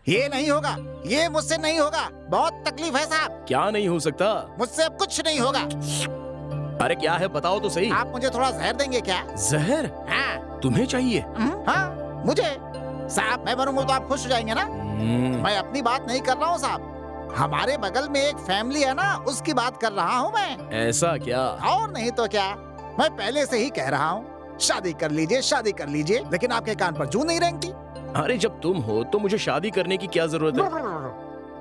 ये नहीं होगा, ये मुझसे नहीं होगा। बहुत तकलीफ है साहब, क्या नहीं हो सकता? मुझसे अब कुछ नहीं होगा। अरे क्या है बताओ तो सही। आप मुझे थोड़ा जहर देंगे क्या? जहर हाँ। तुम्हें चाहिए? हाँ मुझे। साहब मैं मरूंगा तो आप खुश हो जाएंगे ना? मैं अपनी बात नहीं कर रहा हूँ साहब, हमारे बगल में एक फैमिली है ना, उसकी बात कर रहा हूँ मैं। ऐसा क्या? और नहीं तो क्या, मैं पहले से ही कह रहा हूँ शादी कर लीजिए, शादी कर लीजिए, लेकिन आपके कान पर जूं नहीं रेंगती। अरे जब तुम हो तो मुझे शादी करने की क्या जरूरत है?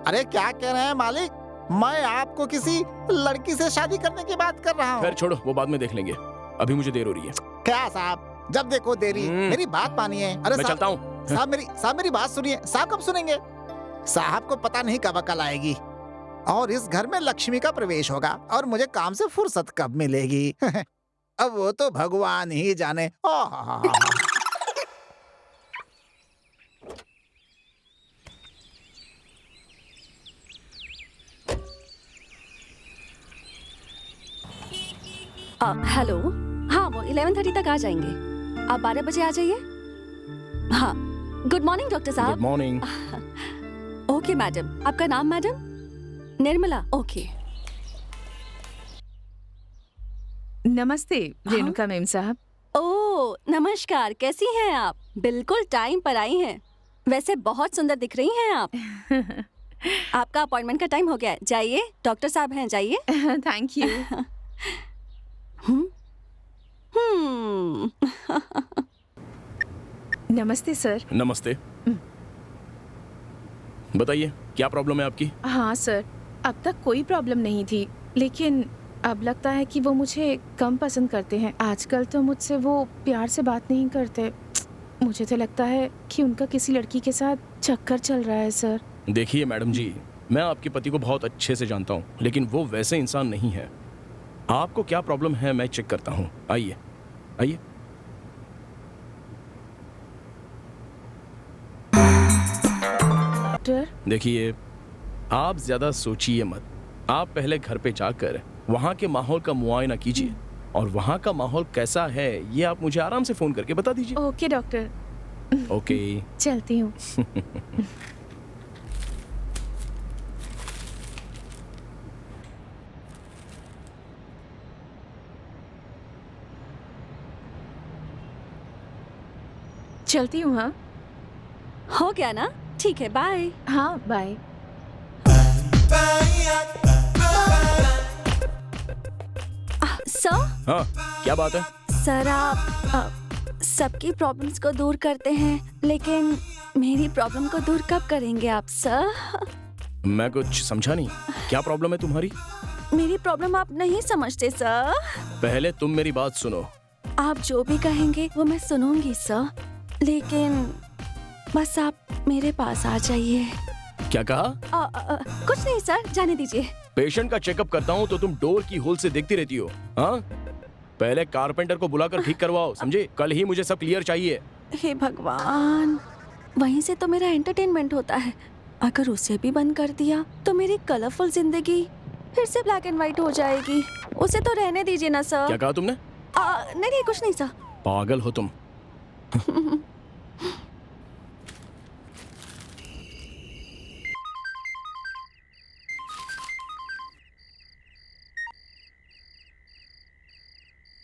अरे क्या कह रहे हैं मालिक, मैं आपको किसी लड़की से शादी करने की बात कर रहा हूँ। खैर छोड़ो, वो बाद में देख लेंगे, अभी मुझे देर हो रही है। क्या साहब, जब देखो देरी। मेरी बात मानिए। अरे मैं साहब, चलता हूँ। साहब मेरी बात सुनिए। साहब कब सुनेंगे? साहब को पता नहीं कब अकल आएगी और इस घर में लक्ष्मी का प्रवेश होगा और मुझे काम से फुर्सत कब मिलेगी। अब वो तो भगवान ही जाने। हेलो। हाँ वो 11:30 तक आ जाएंगे, आप 12 बजे आ जाइए। हाँ गुड मॉर्निंग डॉक्टर गुड साहब। मॉर्निंग। ओके मैडम, आपका नाम मैडम? निर्मला। ओके। नमस्ते रेणुका मैम साहब। ओह नमस्कार, कैसी हैं आप? बिल्कुल टाइम पर आई हैं, वैसे बहुत सुंदर दिख रही हैं आप। आपका अपॉइंटमेंट का टाइम हो गया है, जाइए, डॉक्टर साहब हैं, जाइए। Thank you. नमस्ते सर। नमस्ते। बताइए क्या प्रॉब्लम है आपकी? हाँ सर, अब तक कोई प्रॉब्लम नहीं थी, लेकिन अब लगता है कि वो मुझे कम पसंद करते हैं। आजकल तो मुझसे वो प्यार से बात नहीं करते। मुझे तो लगता है कि उनका किसी लड़की के साथ चक्कर चल रहा है सर। देखिए मैडम जी, मैं आपके पति को बहुत अच्छे से जानता हूँ, लेकिन वो वैसे इंसान नहीं है। आपको क्या प्रॉब्लम है मैं चेक करता हूँ। आइए आइए। डॉक्टर देखिए, आप ज्यादा सोचिए मत। आप पहले घर पे जाकर वहाँ के माहौल का मुआयना कीजिए और वहाँ का माहौल कैसा है ये आप मुझे आराम से फोन करके बता दीजिए। Okay doctor. ओके। चलती हूँ। चलती हूँ। हाँ हो गया ना? ठीक है, बाय। हाँ बाय। सर। हाँ क्या बात है? सर आप सबकी प्रॉब्लम्स को दूर करते हैं, लेकिन मेरी प्रॉब्लम को दूर कब करेंगे आप सर? मैं कुछ समझा नहीं, क्या प्रॉब्लम है तुम्हारी? मेरी प्रॉब्लम आप नहीं समझते सर। पहले तुम मेरी बात सुनो। आप जो भी कहेंगे वो मैं सुनूंगी सर, लेकिन बस आप मेरे पास आ जाइए। क्या कहा? कुछ नहीं सर, जाने दीजिए। पेशेंट का चेकअप करता हूँ तो तुम डोर की होल से देखती रहती हो। हाँ, पहले कारपेंटर को बुलाकर ठीक करवाओ, समझे? कल ही मुझे सब क्लियर चाहिए। हे भगवान, वहीं से तो मेरा एंटरटेनमेंट होता है, अगर उसे भी बंद कर दिया तो मेरी कलरफुल जिंदगी फिर से ब्लैक एंड व्हाइट हो जाएगी। उसे तो रहने दीजिए ना सर। क्या कहा तुमने? नहीं नहीं कुछ नहीं सर। पागल हो तुम।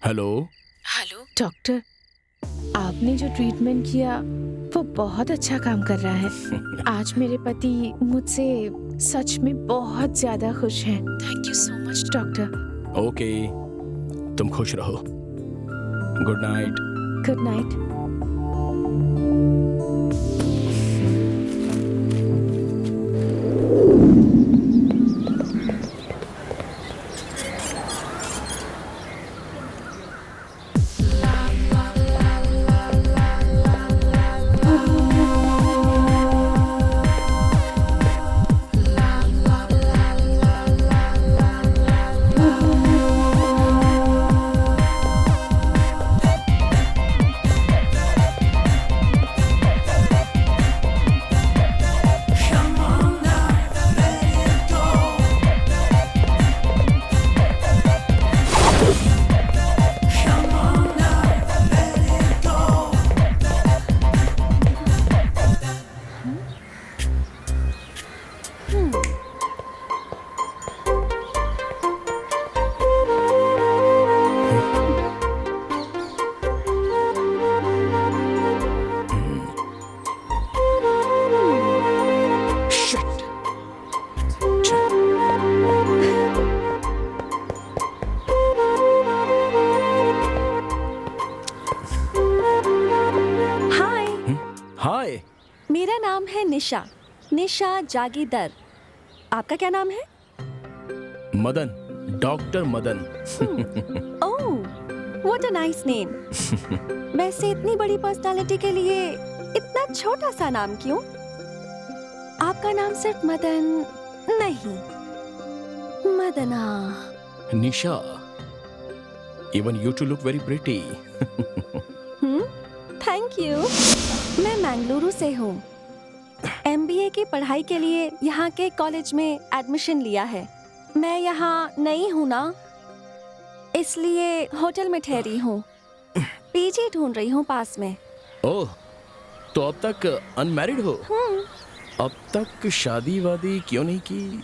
हेलो। हेलो डॉक्टर, आपने जो ट्रीटमेंट किया वो बहुत अच्छा काम कर रहा है। आज मेरे पति मुझसे सच में बहुत ज्यादा खुश हैं। Thank you so much doctor. Okay, तुम खुश रहो। Good night. Good night. मेरा नाम है निशा, निशा जागीरदार। आपका क्या नाम है? Madan, doctor Madan. Oh, what a nice name. वैसे इतनी बड़ी पर्सनालिटी के लिए इतना छोटा सा नाम क्यों? आपका नाम सिर्फ मदन नहीं, मदना। निशा, even you two look very pretty. Thank you. मैं मंगलुरु से हूँ। MBA की पढ़ाई के लिए यहाँ के कॉलेज में एडमिशन लिया है। मैं यहाँ नई हूँ ना, इसलिए होटल में ठहरी हूँ। पीजी ढूंढ रही हूँ पास में। ओह, तो अब तक अनमैरिड हो? अब तक शादी वादी क्यों नहीं की?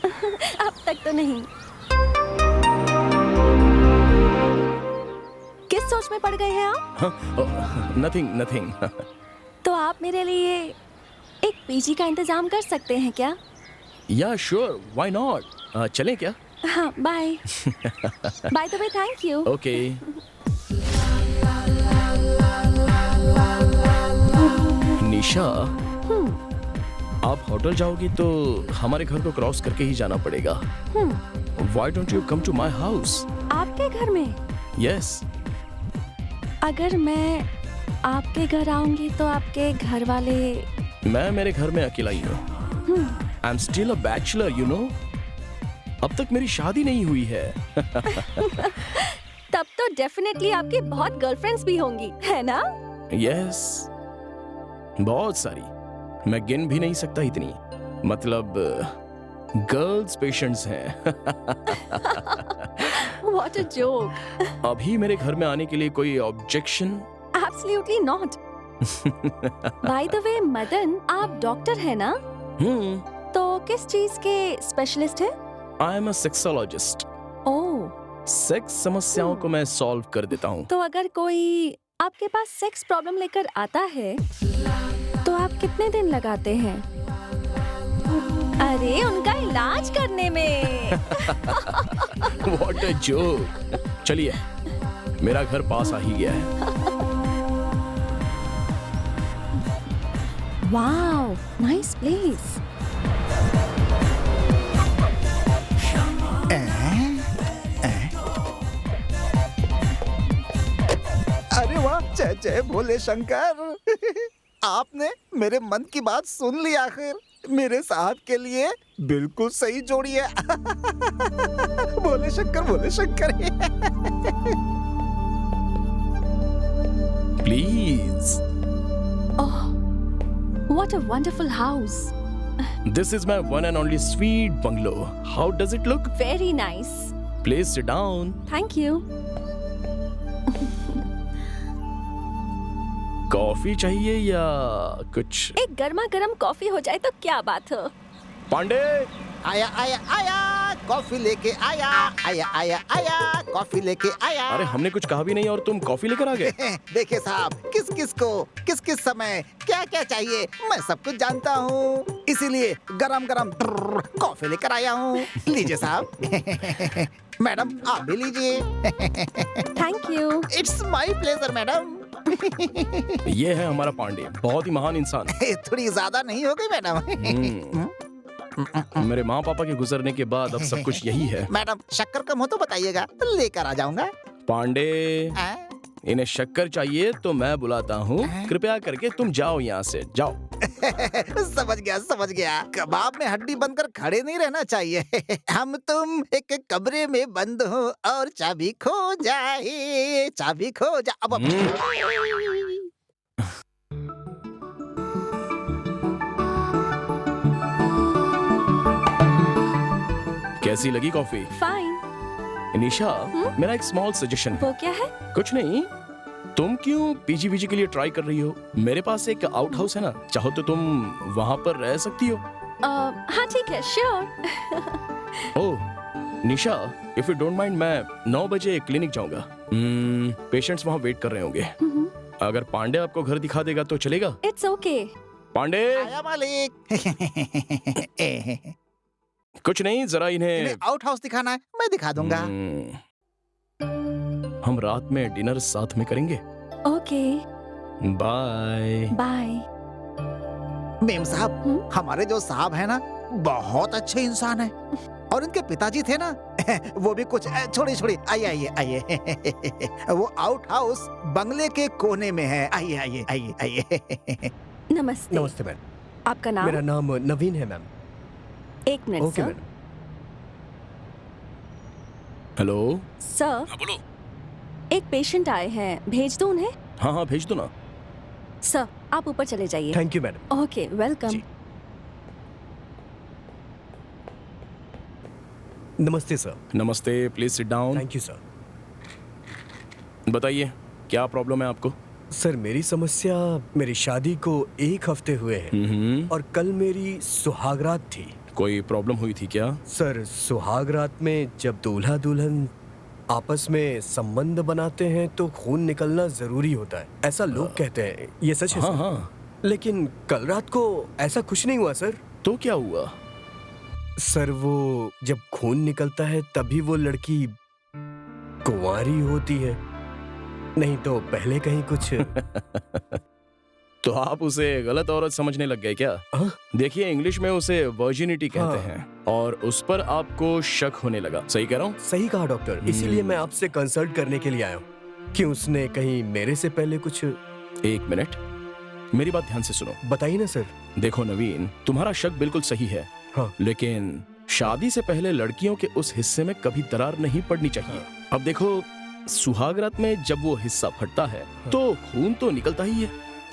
अब तक तो नहीं। किस सोच में पड़ गए हैं आप? Nothing nothing. तो आप मेरे लिए एक पीजी का इंतजाम कर सकते हैं क्या? या श्योर, व्हाई नॉट। चलें क्या? हाँ, bye. By the way, thank you. Okay. Nisha, आप होटल जाओगी तो हमारे घर को क्रॉस करके ही जाना पड़ेगा। Why don't you come to my house? आपके घर में? यस। अगर मैं आपके घर आऊंगी तो आपके घर वाले? मैं मेरे घर में अकेला ही हूँ। I am still a bachelor, you know. अब तक मेरी शादी नहीं हुई है। तब तो डेफिनेटली आपकी बहुत गर्लफ्रेंड्स भी होंगी, है ना? यस, बहुत सारी। मैं गिन भी नहीं सकता इतनी। मतलब गर्ल्स पेशेंट्स हैं। What a joke. अभी मेरे घर में आने के लिए कोई objection? Absolutely not. By the way, Madan, आप डॉक्टर है ना? तो किस चीज के स्पेशलिस्ट है? I am a sexologist. Oh, sex समस्याओं को मैं सॉल्व कर देता हूँ। तो अगर कोई आपके पास सेक्स प्रॉब्लम लेकर आता है तो आप कितने दिन लगाते हैं? अरे, उनका इलाज करने में। What a joke. चलिए, मेरा घर पास आ ही गया है। Wow, nice place. अरे वाह, जय जय भोले शंकर। आपने मेरे मन की बात सुन ली आखिर। मेरे साहब के लिए बिल्कुल सही जोड़ी है। Bhole Shankar, Bhole Shankar. Please. Oh, what a wonderful house. This is my one and only sweet bungalow. How does it look? Very nice. Please sit down. Thank you. Coffee चाहिए या कुछ? एक गर्मा गर्म कॉफी हो जाए तो क्या बात हो। पांडे, आया आया आया, कॉफी लेके आया। आया आया आया, कॉफी लेके आया। अरे हमने कुछ कहा भी नहीं और तुम कॉफी लेकर आ गए। देखिए साहब, किस किस को किस किस समय क्या क्या चाहिए मैं सब कुछ जानता हूँ, इसीलिए गरम गरम कॉफी लेकर आया हूँ। लीजिए साहब। मैडम आप भी लीजिए। Thank you. It's my pleasure madam. ये है हमारा पांडे, बहुत ही महान इंसान। थोड़ी ज्यादा नहीं हो गई मैडम? मेरे माँ पापा के गुजरने के बाद अब सब कुछ यही है। मैडम शक्कर कम हो तो बताइएगा, लेकर आ जाऊंगा। पांडे, आ? इन्हें शक्कर चाहिए तो मैं बुलाता हूँ। कृपया करके तुम जाओ यहाँ से, जाओ। समझ गया समझ गया। कबाब में हड्डी बनकर खड़े नहीं रहना चाहिए। हम तुम एक कमरे में बंद हो और चाबी खो जाए, चाबी खो जा। अब कैसी लगी कॉफी? फाइन। निशा, मेरा एक स्मॉल सजेशन है। वो क्या है? कुछ नहीं, तुम क्यों पीजी के लिए ट्राई कर रही हो? मेरे पास एक आउट हाउस है ना, चाहो तो तुम वहाँ पर रह सकती हो। हाँ ठीक है, sure. Oh Nisha, if you don't mind, मैं 9 बजे क्लिनिक जाऊंगा। पेशेंट्स वहाँ वेट कर रहे होंगे। अगर पांडे आपको घर दिखा देगा तो चलेगा? It's okay. पांडे, आया मालिक। कुछ नहीं, जरा इन्हें आउट हाउस दिखाना है, मैं दिखा दूंगा। हम रात में डिनर साथ में करेंगे। Okay, bye. बाय। मेम साहब, हमारे जो साहब है ना, बहुत अच्छे इंसान है। और इनके पिताजी थे ना, वो भी कुछ छोड़िए छोड़िए, आइए आइए आइए। वो आउट हाउस बंगले के कोने में है। आइए आइए आइए आइए। नमस्ते। नमस्ते मैम। आपका नाम? मेरा नाम नवीन है मैम। एक minute okay sir. Ma'am. Hello. Sir, हाँ बोलो। एक पेशेंट आए हैं, भेज दो उन्हें? हाँ हाँ भेज दो ना। सर, आप ऊपर चले जाइए। Thank you madam. Okay, welcome. जी। नमस्ते सर। नमस्ते, please sit down. Thank you sir. बताइए क्या प्रॉब्लम है आपको? सर मेरी समस्या, मेरी शादी को 1 हफ्ते हुए हैं और कल मेरी सुहागरात थी। कोई प्रॉब्लम हुई थी क्या? सर सुहागरात में जब दूल्हा दुल्हन आपस में संबंध बनाते हैं तो खून निकलना जरूरी होता है, ऐसा लोग कहते हैं। ये सच है हाँ सर? हाँ। लेकिन कल रात को ऐसा कुछ नहीं हुआ सर। तो क्या हुआ? सर वो जब खून निकलता है तभी वो लड़की कुंवारी होती है, नहीं तो पहले कहीं कुछ। तो आप उसे गलत औरत समझने लग गए क्या? हाँ? देखिए इंग्लिश में उसे वर्जिनिटी कहते हाँ। हैं और उस पर आपको शक होने लगा। सही कह रहा हूँ? सही कहा डॉक्टर, इसीलिए मैं आपसे कंसल्ट करने के लिए आया हूँ कि उसने कहीं मेरे से पहले कुछ। एक मिनट, मेरी बात ध्यान से सुनो। बताइए ना सर। देखो नवीन, तुम्हारा शक बिल्कुल सही है, हाँ। लेकिन शादी से पहले लड़कियों के उस हिस्से में कभी दरार नहीं पड़नी चाहिए। अब देखो, सुहागरात में जब वो हिस्सा फटता है तो खून तो निकलता ही है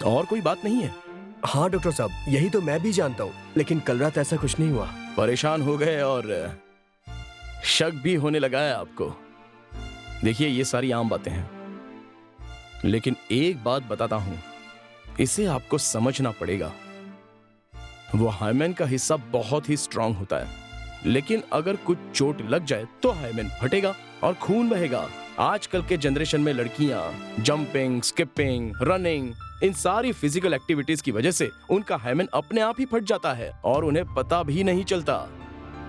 और कोई बात नहीं है। हाँ डॉक्टर साहब, यही तो मैं भी जानता हूँ, लेकिन कल रात ऐसा कुछ नहीं हुआ। परेशान हो गए और शक भी होने लगा है आपको। देखिए ये सारी आम बातें हैं, लेकिन एक बात बताता हूं, इसे आपको समझना पड़ेगा। वो हाइमेन का हिस्सा बहुत ही स्ट्रांग होता है, लेकिन अगर कुछ चोट लग जाए तो हाइमेन फटेगा और खून बहेगा। आजकल के जनरेशन में लड़कियां जंपिंग, स्किपिंग, रनिंग, इन सारी फिजिकल एक्टिविटीज की वजह से उनका हाइमेन अपने आप ही फट जाता है और उन्हें पता भी नहीं चलता।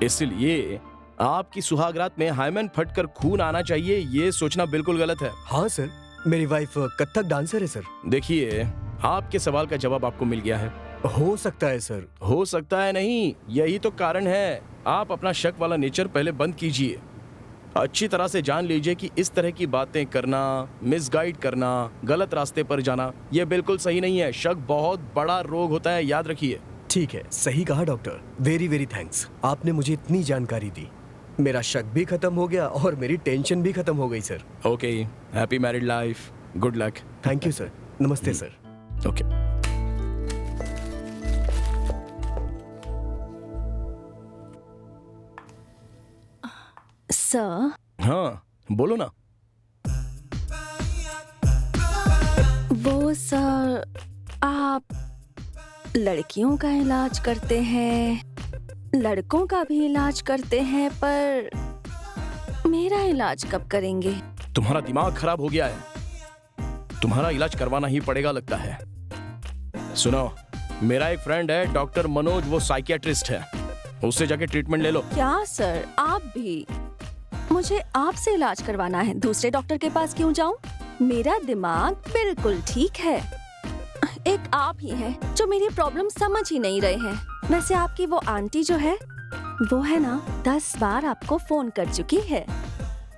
इसलिए आपकी सुहागरात में हाइमेन फटकर खून आना चाहिए, ये सोचना बिल्कुल गलत है। हाँ सर, मेरी वाइफ कथक डांसर है सर। देखिए, आपके सवाल का जवाब आपको मिल गया है। हो सकता है सर। हो सकता है नहीं, यही तो कारण है। आप अपना शक वाला नेचर पहले बंद कीजिए। अच्छी तरह से जान लीजिए कि इस तरह की बातें करना, मिसगाइड करना, गलत रास्ते पर जाना, यह बिल्कुल सही नहीं है। शक बहुत बड़ा रोग होता है, याद रखिए। ठीक है, सही कहा डॉक्टर। वेरी वेरी थैंक्स, आपने मुझे इतनी जानकारी दी। मेरा शक भी खत्म हो गया और मेरी टेंशन भी खत्म हो गई sir. Okay, happy married life, good luck. Thank you sir. नमस्ते सर। ओके। सर, हाँ बोलो ना। वो सर, आप लड़कियों का इलाज करते हैं, लड़कों का भी इलाज करते हैं, पर मेरा इलाज कब करेंगे? तुम्हारा दिमाग खराब हो गया है, तुम्हारा इलाज करवाना ही पड़ेगा लगता है। सुनो, मेरा एक फ्रेंड है डॉक्टर मनोज, वो साइकियाट्रिस्ट है, उससे जाके ट्रीटमेंट ले लो। क्या सर, आप भी? मुझे आपसे इलाज करवाना है, दूसरे डॉक्टर के पास क्यों जाऊं? मेरा दिमाग बिल्कुल ठीक है। एक आप ही हैं जो मेरी प्रॉब्लम समझ ही नहीं रहे हैं। वैसे आपकी वो आंटी जो है, वो है ना, 10 बार आपको फोन कर चुकी है।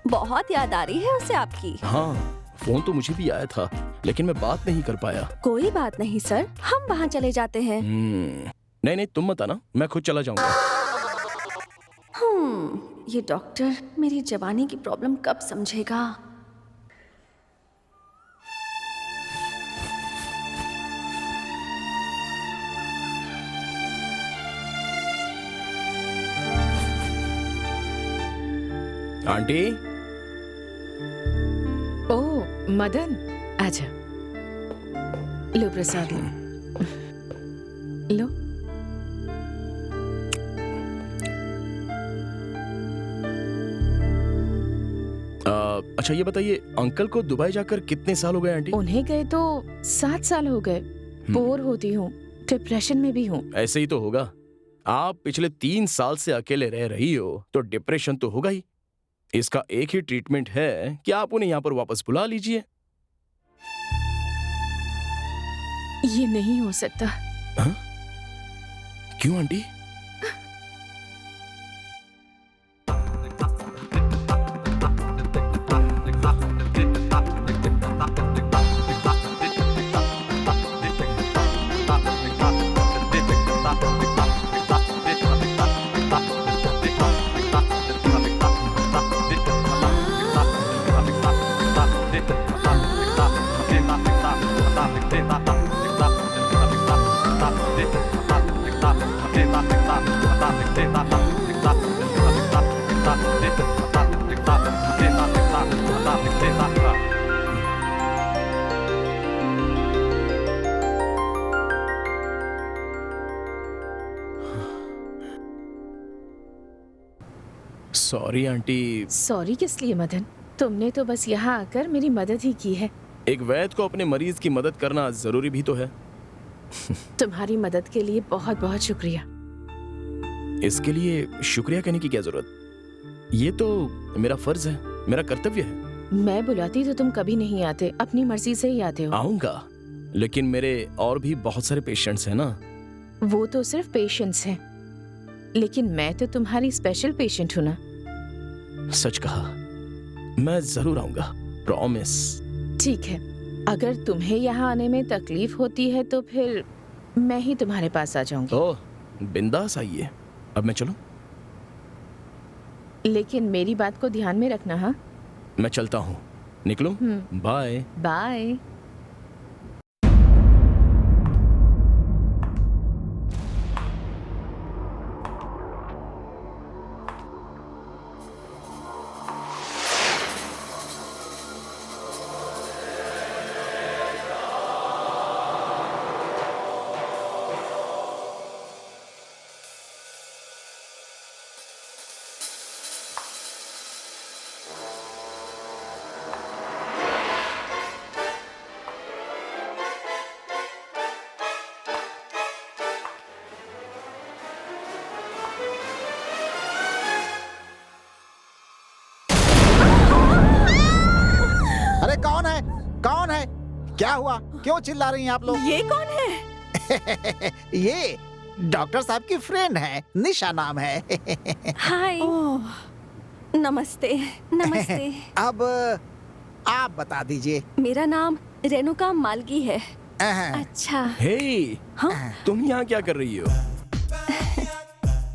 बहुत याद आ रही है उसे आपकी। हाँ, फोन तो मुझे भी आया था, लेकिन मैं बात नहीं कर पाया। कोई बात नहीं सर, हम वहाँ चले जाते हैं। नहीं नहीं, तुम मत आना, मैं खुद चला जाऊंगा। ये डॉक्टर मेरी जवानी की प्रॉब्लम कब समझेगा? आंटी। ओ मदन, आजा, लो प्रसाद लो। अच्छा ये बताइए, अंकल को दुबई जाकर कितने साल हो गए आंटी? उन्हें गए तो 7 साल हो गए। बोर होती हूँ, डिप्रेशन में भी हूँ। ऐसे ही तो होगा। आप पिछले 3 साल से अकेले रह रही हो तो डिप्रेशन तो होगा ही। इसका एक ही ट्रीटमेंट है कि आप उन्हें यहाँ पर वापस बुला लीजिए। ये नहीं हो सकता। हाँ? क्यों आंटी? Sorry aunty. सॉरी किस लिए मदन? तुमने तो बस यहाँ आकर मेरी मदद ही की है। एक वैद्य को अपने मरीज की मदद करना जरूरी भी तो है। तुम्हारी मदद के लिए बहुत बहुत शुक्रिया। इसके लिए शुक्रिया कहने की क्या जरूरत? ये तो मेरा फर्ज है, मेरा कर्तव्य है। मैं बुलाती तो तुम कभी नहीं आते, अपनी मर्जी से ही आते हो। आऊंगा, लेकिन मेरे और भी बहुत सारे पेशेंट्स हैं ना। वो तो सिर्फ पेशेंट्स हैं, लेकिन मैं तो तुम्हारी स्पेशल पेशेंट हूँ ना। सच कहा, मैं जरूर आऊंगा, प्रॉमिस। ठीक है, अगर तुम्हें यहाँ आने में तकलीफ होती है तो फिर मैं ही तुम्हारे पास आ जाऊंगी। ओह, बिंदास आइए। अब मैं चलूं? लेकिन मेरी बात को ध्यान में रखना। हाँ, मैं चलता हूँ। निकलूं? बाय। बाय। अरे कौन है? कौन है? क्या हुआ? क्यों चिल्ला रही हैं आप लोग? ये कौन है? ये डॉक्टर साहब की फ्रेंड है, निशा नाम है। हाय। नमस्ते। नमस्ते। अब आप बता दीजिए। मेरा नाम रेणुका मालगी है। अहं, अच्छा, हे, हाँ? तुम यहाँ क्या कर रही हो?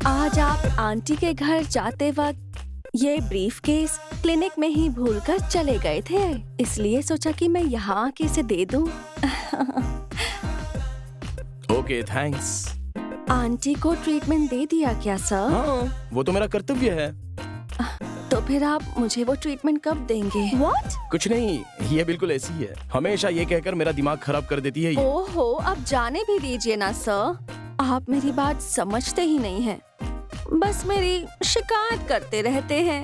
आज आप आंटी के घर जाते वक्त ये ब्रीफकेस क्लिनिक में ही भूलकर चले गए थे, इसलिए सोचा कि मैं यहाँ आके इसे दे दूं। Okay, thanks. आंटी को ट्रीटमेंट दे दिया क्या सर? हाँ, वो तो मेरा कर्तव्य है। तो फिर आप मुझे वो ट्रीटमेंट कब देंगे? What? कुछ नहीं, ये बिल्कुल ऐसी ही है। हमेशा ये कहकर मेरा दिमाग खराब कर देती है ये। ओहो, अब जाने भी दीजिए ना सर। आप मेरी बात समझते ही नहीं हैं। बस मेरी शिकायत करते रहते हैं।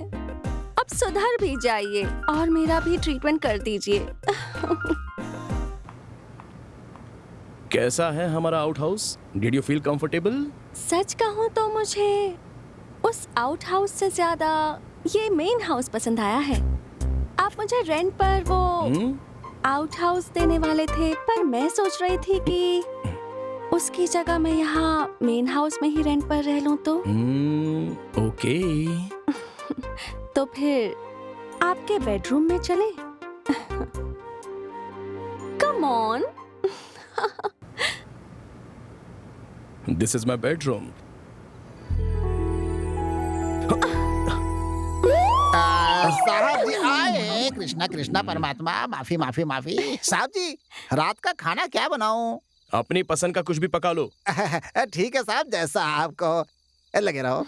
अब सुधर भी जाइए और मेरा भी ट्रीटमेंट कर दीजिए। कैसा है हमारा out house? Did you feel comfortable? सच कहूँ तो मुझे उस आउट हाउस से ज्यादा ये मेन हाउस पसंद आया है। आप मुझे रेंट पर वो आउट हाउस देने वाले थे, पर मैं सोच रही थी कि उसकी जगह मैं यहाँ मेन हाउस में ही रेंट पर रह लूं तो। ओके। तो फिर आपके बेडरूम में चले? Come on. This is my bedroom. साहब जी आए। कृष्णा कृष्णा परमात्मा, माफी माफी माफी। साहब जी, रात का खाना क्या बनाऊं? अपनी पसंद का कुछ भी पका लो। ठीक है साहब, जैसा आपको लगे रहो।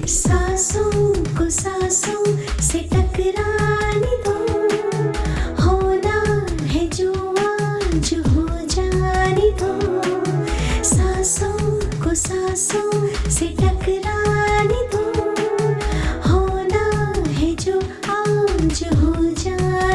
सांसों को सांसों से टकराने दो, होना है जो आज हो जाने दो। सांसों को सांसों से टकराने दो, होना है जो आज हो जाने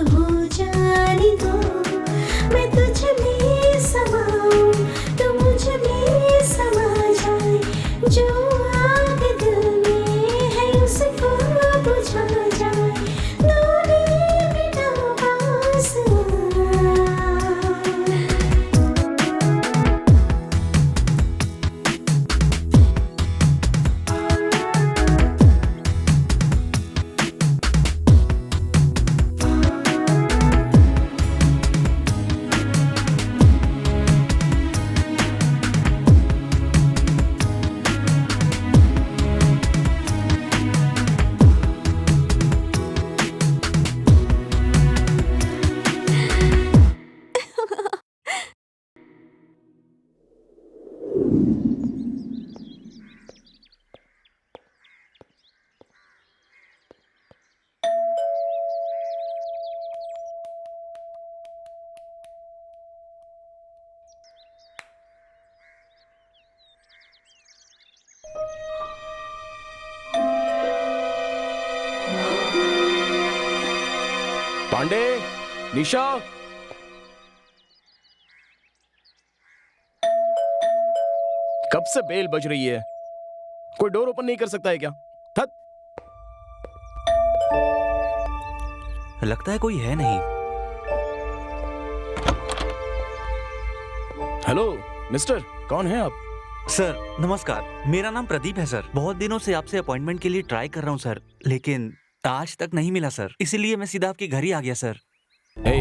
जो हो जाने दो, मैं तुझ में समाऊं तो मुझ में समा जाए, जो आग दिल में है उसको बुझा जाए, दूरी मिटा पास आ। पांडे, निशा, कब से बेल बज रही है? कोई डोर ओपन नहीं कर सकता है क्या? थक। लगता है कोई है नहीं। हेलो मिस्टर, कौन है आप? सर नमस्कार, मेरा नाम प्रदीप है सर। बहुत दिनों से आपसे अपॉइंटमेंट के लिए ट्राई कर रहा हूँ सर, लेकिन आज तक नहीं मिला सर, इसीलिए मैं सीधा आपके घर ही आ गया सर। हे,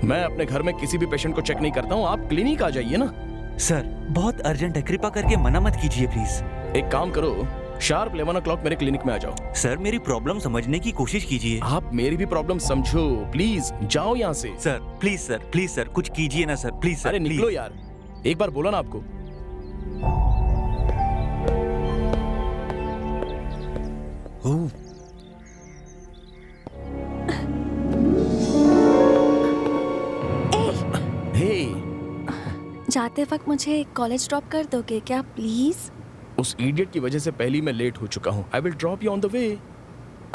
मैं अपने घर में किसी भी पेशेंट को चेक नहीं करता हूँ। आप क्लिनिक आ जाइए ना। सर बहुत अर्जेंट है, कृपा करके मना मत कीजिए प्लीज। एक काम करो, शार्प 11 o'clock मेरे क्लिनिक में आ जाओ। सर मेरी प्रॉब्लम समझने की कोशिश कीजिए। आप मेरी भी प्रॉब्लम समझो, प्लीज जाओ यहाँ से। सर प्लीज सर कुछ कीजिए ना सर, प्लीज सर। अरे प्लीज। निकलो यार, एक बार बोला ना आपको। ओह, हे, जाते वक्त मुझे कॉलेज ड्रॉप कर दोगे क्या प्लीज? उस इडियट की वजह से पहले मैं लेट हो चुका हूँ। I will drop you on the way.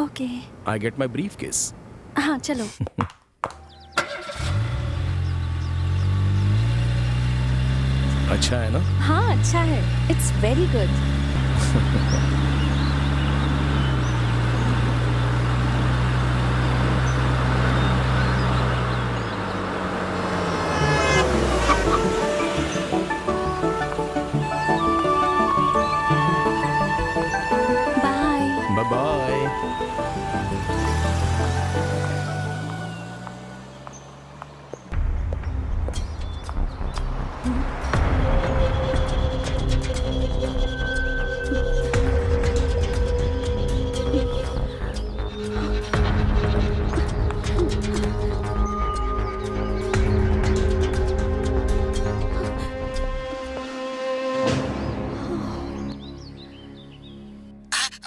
Okay. I get my briefcase. हाँ चलो। अच्छा है ना? हाँ अच्छा है, it's very good. Bye. Bye bye.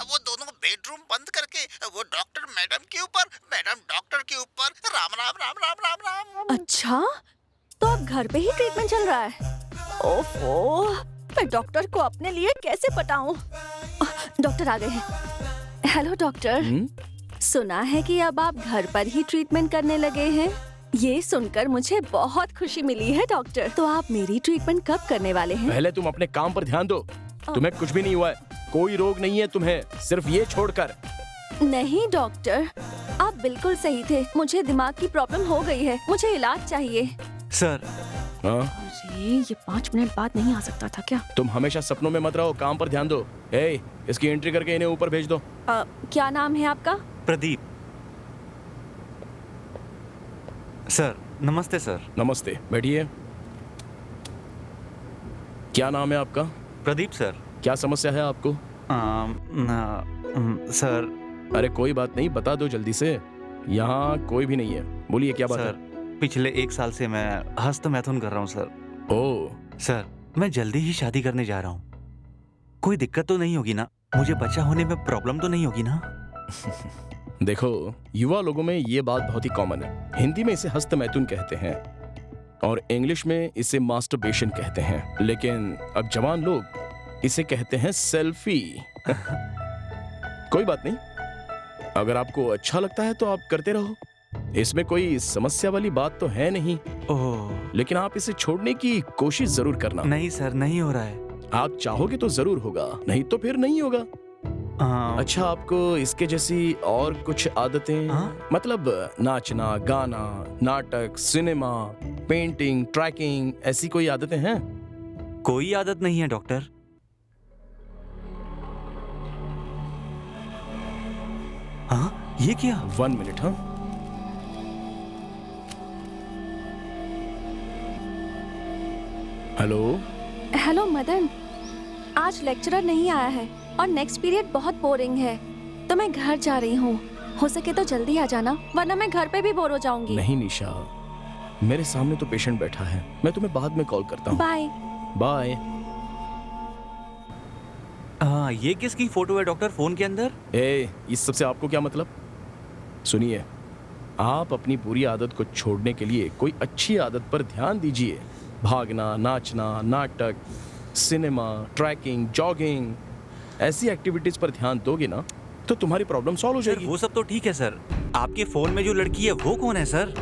वो दोनों बेडरूम बंद करके वो डॉक्टर मैडम के ऊपर, मैडम डॉक्टर के ऊपर, राम राम राम राम राम राम। अच्छा, तो अब घर पे ही ट्रीटमेंट चल रहा है? ओफो, मैं डॉक्टर को अपने लिए कैसे पटाऊं? डॉक्टर आ गए हैं। हेलो डॉक्टर, सुना है कि अब आप घर पर ही ट्रीटमेंट करने लगे हैं। ये सुनकर मुझे बहुत खुशी मिली है डॉक्टर। तो आप मेरी ट्रीटमेंट कब करने वाले हैं? पहले तुम अपने काम पर ध्यान दो। तुम्हें कुछ भी नहीं हुआ है, कोई रोग नहीं है तुम्हें, सिर्फ ये छोड़कर। नहीं डॉक्टर, आप बिल्कुल सही थे। मुझे दिमाग की प्रॉब्लम हो गई है, मुझे इलाज चाहिए। सर हाँ? अरे ये 5 मिनट बाद नहीं आ सकता था क्या? तुम हमेशा सपनों में मत रहो, काम पर ध्यान दो। ए, इसकी एंट्री करके इन्हें ऊपर भेज दो। क्या नाम है आपका? प्रदीप। सर नमस्ते सर। नमस्ते, बैठिए। क्या नाम है आपका? प्रदीप सर। क्या समस्या है आपको? सर अरे कोई बात नहीं, बता दो जल्दी से। यहाँ कोई भी नहीं है, बोलिए क्या बात सर, पिछले 1 साल से मैं हस्त मैथुन कर रहा हूँ सर। है? ओ, सर मैं जल्दी ही शादी करने जा रहा हूँ। कोई दिक्कत तो नहीं होगी ना? मुझे बच्चा होने में प्रॉब्लम तो नहीं होगी ना? देखो, युवा लोगों में ये बात बहुत ही कॉमन है। हिंदी में इसे हस्त मैथुन कहते हैं और इंग्लिश में इसे मास्टरबेशन कहते हैं, लेकिन अब जवान लोग इसे कहते हैं सेल्फी। कोई बात नहीं, अगर आपको अच्छा लगता है तो आप करते रहो, इसमें कोई समस्या वाली बात तो है नहीं। ओह लेकिन आप इसे छोड़ने की कोशिश जरूर करना। नहीं सर, नहीं हो रहा है। आप चाहोगे तो जरूर होगा, नहीं तो फिर नहीं होगा। अच्छा, आपको इसके जैसी और कुछ आदतें, हाँ? मतलब नाचना, गाना, नाटक, सिनेमा, पेंटिंग, ट्रैकिंग, ऐसी कोई आदतें हैं? कोई आदत नहीं है डॉक्टर। हाँ, ये क्या? 1 मिनट। हाँ, हेलो। हेलो मदन, आज लेक्चरर नहीं आया है और नेक्स्ट पीरियड बहुत बोरिंग है, तो मैं घर जा रही हूँ। हो सके तो जल्दी आ जाना, वरना मैं घर पे भी बोर हो जाऊंगी। नहीं निशा, मेरे सामने तो पेशेंट बैठा है, मैं तुम्हें बाद में कॉल करता हूँ। बाय। बाय। हाँ, ये किसकी फोटो है डॉक्टर फोन के अंदर? इस सब से आपको क्या मतलब? सुनिए, आप अपनी बुरी आदत को छोड़ने के लिए कोई अच्छी आदत पर ध्यान दीजिए। भागना, नाचना, नाटक, सिनेमा, ट्रैकिंग, जॉगिंग, ऐसी एक्टिविटीज पर ध्यान दोगे ना तो तुम्हारी प्रॉब्लम सॉल्व हो सर जाएगी। वो सब तो ठीक है सर, आपके फोन में जो लड़की है वो कौन है सर?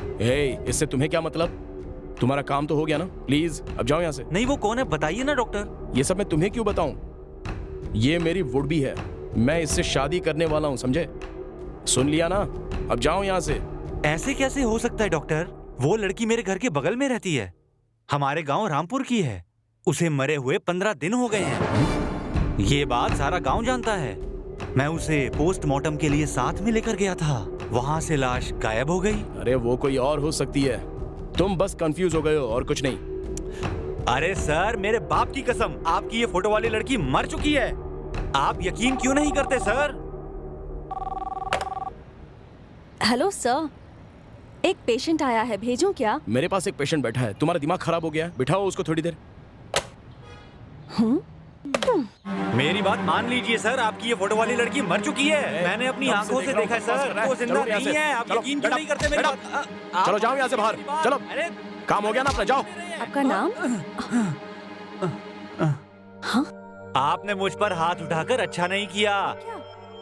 इससे तुम्हें क्या मतलब? तुम्हारा काम तो हो गया ना, प्लीज अब जाओ यहाँ से। नहीं, वो कौन है बताइए ना डॉक्टर। ये सब मैं तुम्हें क्यों बताऊं? ये मेरी वुड भी है, मैं इससे शादी करने वाला हूँ, समझे? सुन लिया ना, अब जाओ यहाँ से। ऐसे कैसे हो सकता है डॉक्टर? वो लड़की मेरे घर के बगल में रहती है, हमारे गांव रामपुर की है। उसे मरे हुए 15 दिन हो गए हैं। ये बात सारा गांव जानता है। मैं उसे पोस्टमार्टम के लिए साथ में लेकर गया था, वहां से लाश गायब हो गई। अरे वो कोई और हो सकती है, तुम बस कंफ्यूज हो गए हो और कुछ नहीं। अरे सर, मेरे बाप की कसम, आपकी ये फोटो वाली लड़की मर चुकी है। आप यकीन क्यों नहीं करते सर? हेलो सर, एक पेशेंट आया है, भेजूं क्या? मेरे पास एक पेशेंट बैठा है, तुम्हारा दिमाग खराब हो गया है, बिठाओ उसको थोड़ी देर। मेरी बात मान लीजिए सर, आपकी ये फोटो वाली लड़की मर चुकी है। मैंने अपनी आंखों से देखा है सर, वो जिंदा नहीं है। आप यकीन क्यों नहीं करते मेरी बात? चलो जाओ यहाँ से बाहर, चलो। अरे काम हो गया ना अपना, जाओ। आपका नाम? हाँ? आपने मुझ पर हाथ उठाकर अच्छा नहीं किया।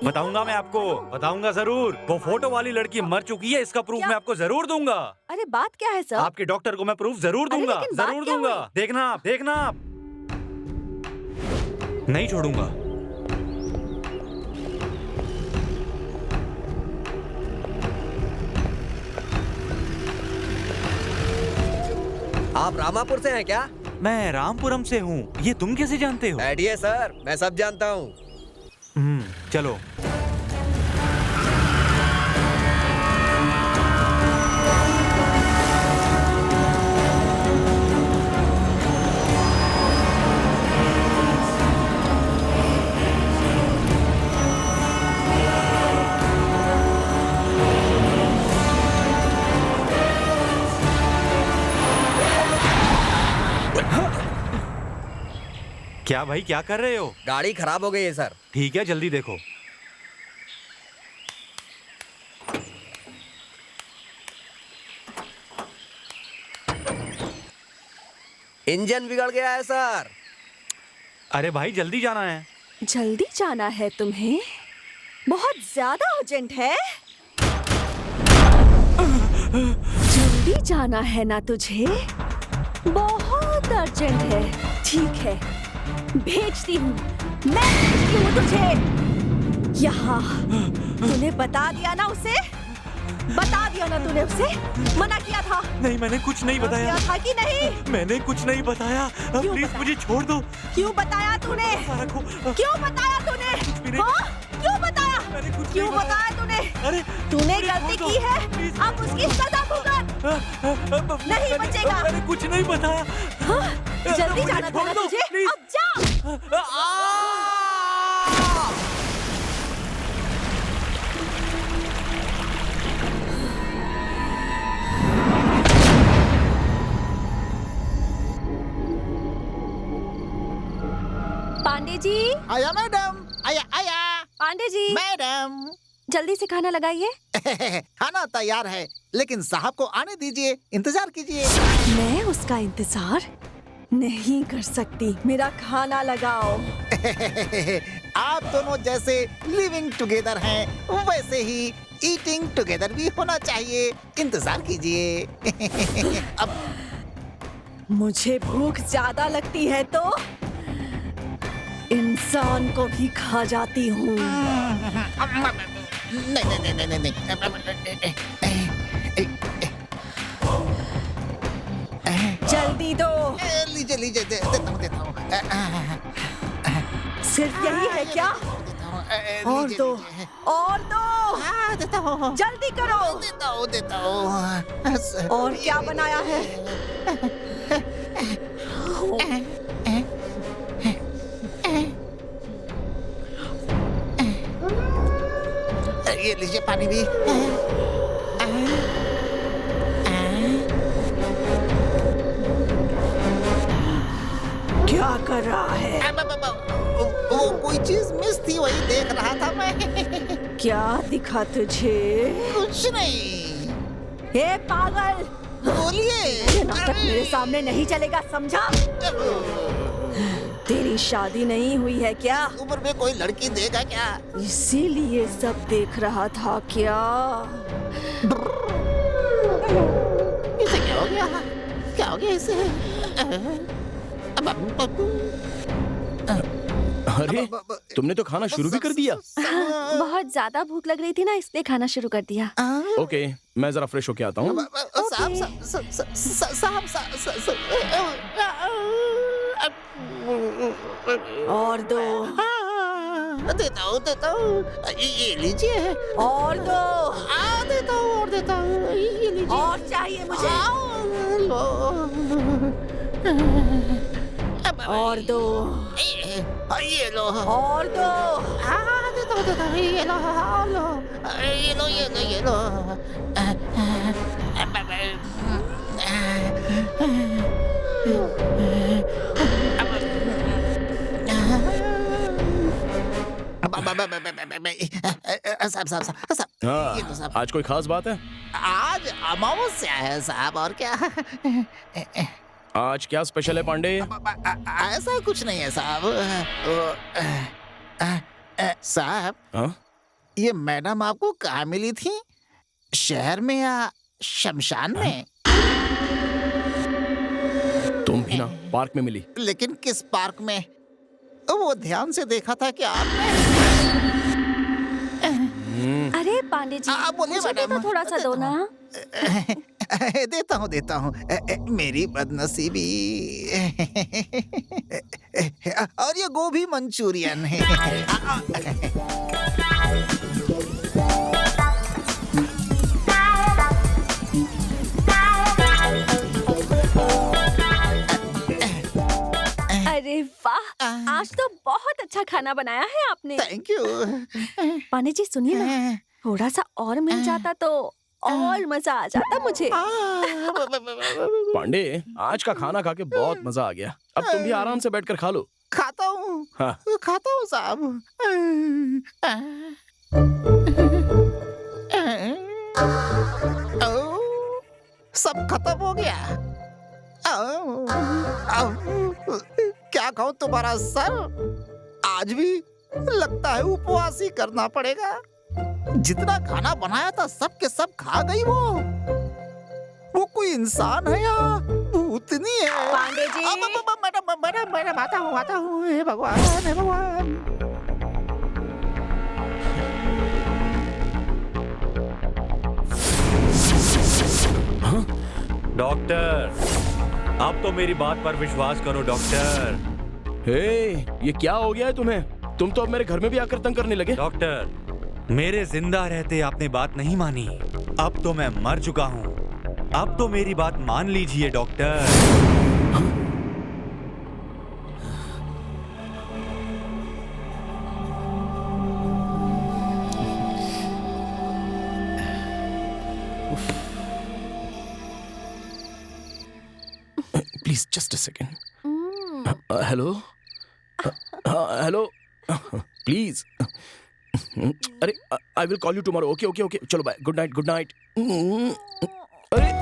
बताऊंगा मैं आपको, बताऊंगा जरूर। वो फोटो वाली लड़की मर चुकी है, इसका प्रूफ क्या? मैं आपको जरूर दूंगा। अरे बात क्या है सर? आपके डॉक्टर को मैं प्रूफ जरूर अरे दूंगा, लेकिन बात जरूर क्या दूंगा। हुई? देखना आप, देखना आप। नहीं छोड़ूंगा। आप रामापुर से हैं क्या? मैं रामपुरम से हूँ, ये तुम कैसे जानते हो? बैठिए सर, मैं सब जानता हूँ। चलो। क्या भाई, क्या कर रहे हो? गाड़ी खराब हो गई है सर। ठीक है, जल्दी देखो। इंजन बिगड़ गया है सर। अरे भाई, जल्दी जाना है। जल्दी जाना है तुम्हें? बहुत ज्यादा अर्जेंट है? जल्दी जाना है ना तुझे? बहुत अर्जेंट है। ठीक है, भेजती हूँ, मैं भेजती हूँ तुझे यहाँ। तूने बता दिया ना उसे? बता दिया ना तूने उसे? मना किया था? नहीं, मैंने कुछ नहीं बताया। किया था कि नहीं? मैंने कुछ नहीं बताया। क्यों प्लीज बताया? मुझे छोड़ दो। क्यों बताया तूने? रखो। क्यों बताया तूने? नहीं। हाँ? क्यों बताया? मैंने कुछ क्यों नहीं बताया तूने? अरे तूने मुझे गलती छोड़ की दो। है, प्लीज। अब उसकी सजा भुगत। नहीं बचेगा। मैंने कुछ नहीं बताया। हाँ? जल्दी मुझे जाना था छोड़ ना दो, तुझे? प्लीज। अब जा। पांडे जी, आया मैडम, आया आया। पांडे जी, मैडम जल्दी से खाना लगाइए। खाना तैयार है, लेकिन साहब को आने दीजिए, इंतजार कीजिए। मैं उसका इंतजार? नहीं कर सकती, मेरा खाना लगाओ। आप दोनों जैसे लिविंग टुगेदर हैं वैसे ही ईटिंग टुगेदर भी होना चाहिए। इंतजार कीजिए। अब मुझे भूख ज्यादा लगती है तो इंसान को भी खा जाती हूँ। नहीं नहीं नहीं नहीं नहीं। जल्दी दो। लीजिए लीजिए देता हूँ। सिर्फ यही है क्या? और लीजिए, दो, लीजिए। और दो, हाँ, देता हूँ। जल्दी करो। देता हूँ। और क्या बनाया है? ये लीजिए पानी भी। क्या कर रहा है? वो कोई चीज मिस थी वही देख रहा था मैं। क्या दिखा तुझे? कुछ नहीं। हे पागल, बोलिए। ये नाटक मेरे सामने नहीं चलेगा, समझा? तेरी शादी नहीं हुई है क्या? उम्र में कोई लड़की देगा क्या? इसीलिए सब देख रहा था क्या? इसे क्या हो गया? क्या हो गया इसे? अरे तुमने तो खाना शुरू भी कर दिया। बहुत ज्यादा भूख लग रही थी ना, इसलिए खाना शुरू कर दिया। ओके, मैं जरा फ्रेश होके आता हूँ। और दो, देता हूँ। ये लीजिए। और दो, देता हूँ। ये लीजिए। और चाहिए मुझे। और दो, ये लो। और दो। देता हूँ। ये लो। ये लो। साहब, ये तो हाँ, साहब। आज कोई खास बात है? आज अमावस्या है साहब, और क्या? आज क्या स्पेशल है पांडे? ऐसा कुछ नहीं है साहब। साहब, हाँ? ये मैडम आपको कहाँ मिली थी? शहर में या शमशान में? तुम भी ना पार्क में मिली। लेकिन किस पार्क में? वो ध्यान से देखा था कि आपने। अरे पांडे जी, बोलिए मुझे भी तो मैडम। थोड़ा सा दो ना। देता हूँ। मेरी बदनसीबी। और ये गोभी मंचूरियन है। अरे वाह, आज तो बहुत अच्छा खाना बनाया है आपने। Thank you. पांडे जी सुनिए ना, थोड़ा सा और मिल जाता तो और मजा आ जाता मुझे। पांडे, आज का खाना खा के बहुत मजा आ गया। अब तुम भी आराम से बैठकर खा लो। खाता हूँ। हाँ। खाता हूँ साहब। सब खत्म हो गया। क्या कहूँ तुम्हारा सर, आज भी लगता है उपवास ही करना पड़ेगा। जितना खाना बनाया था सब के सब खा गई वो कोई इंसान है या भूतनी है? पांडे जी। मैडम आता हूँ। हे भगवान। डॉक्टर, अब तो मेरी बात पर विश्वास करो डॉक्टर। हे, ये क्या हो गया है तुम्हें? तुम तो अब मेरे घर में भी आकर तंग करने लगे। डॉक्टर, मेरे जिंदा रहते आपने बात नहीं मानी। अब तो मैं मर चुका हूँ। अब तो मेरी बात मान लीजिए doctor. Please just a second. Hello. Hello, please. अरे, I will call you tomorrow. Okay okay okay, चलो bye. Good night, good night. अरे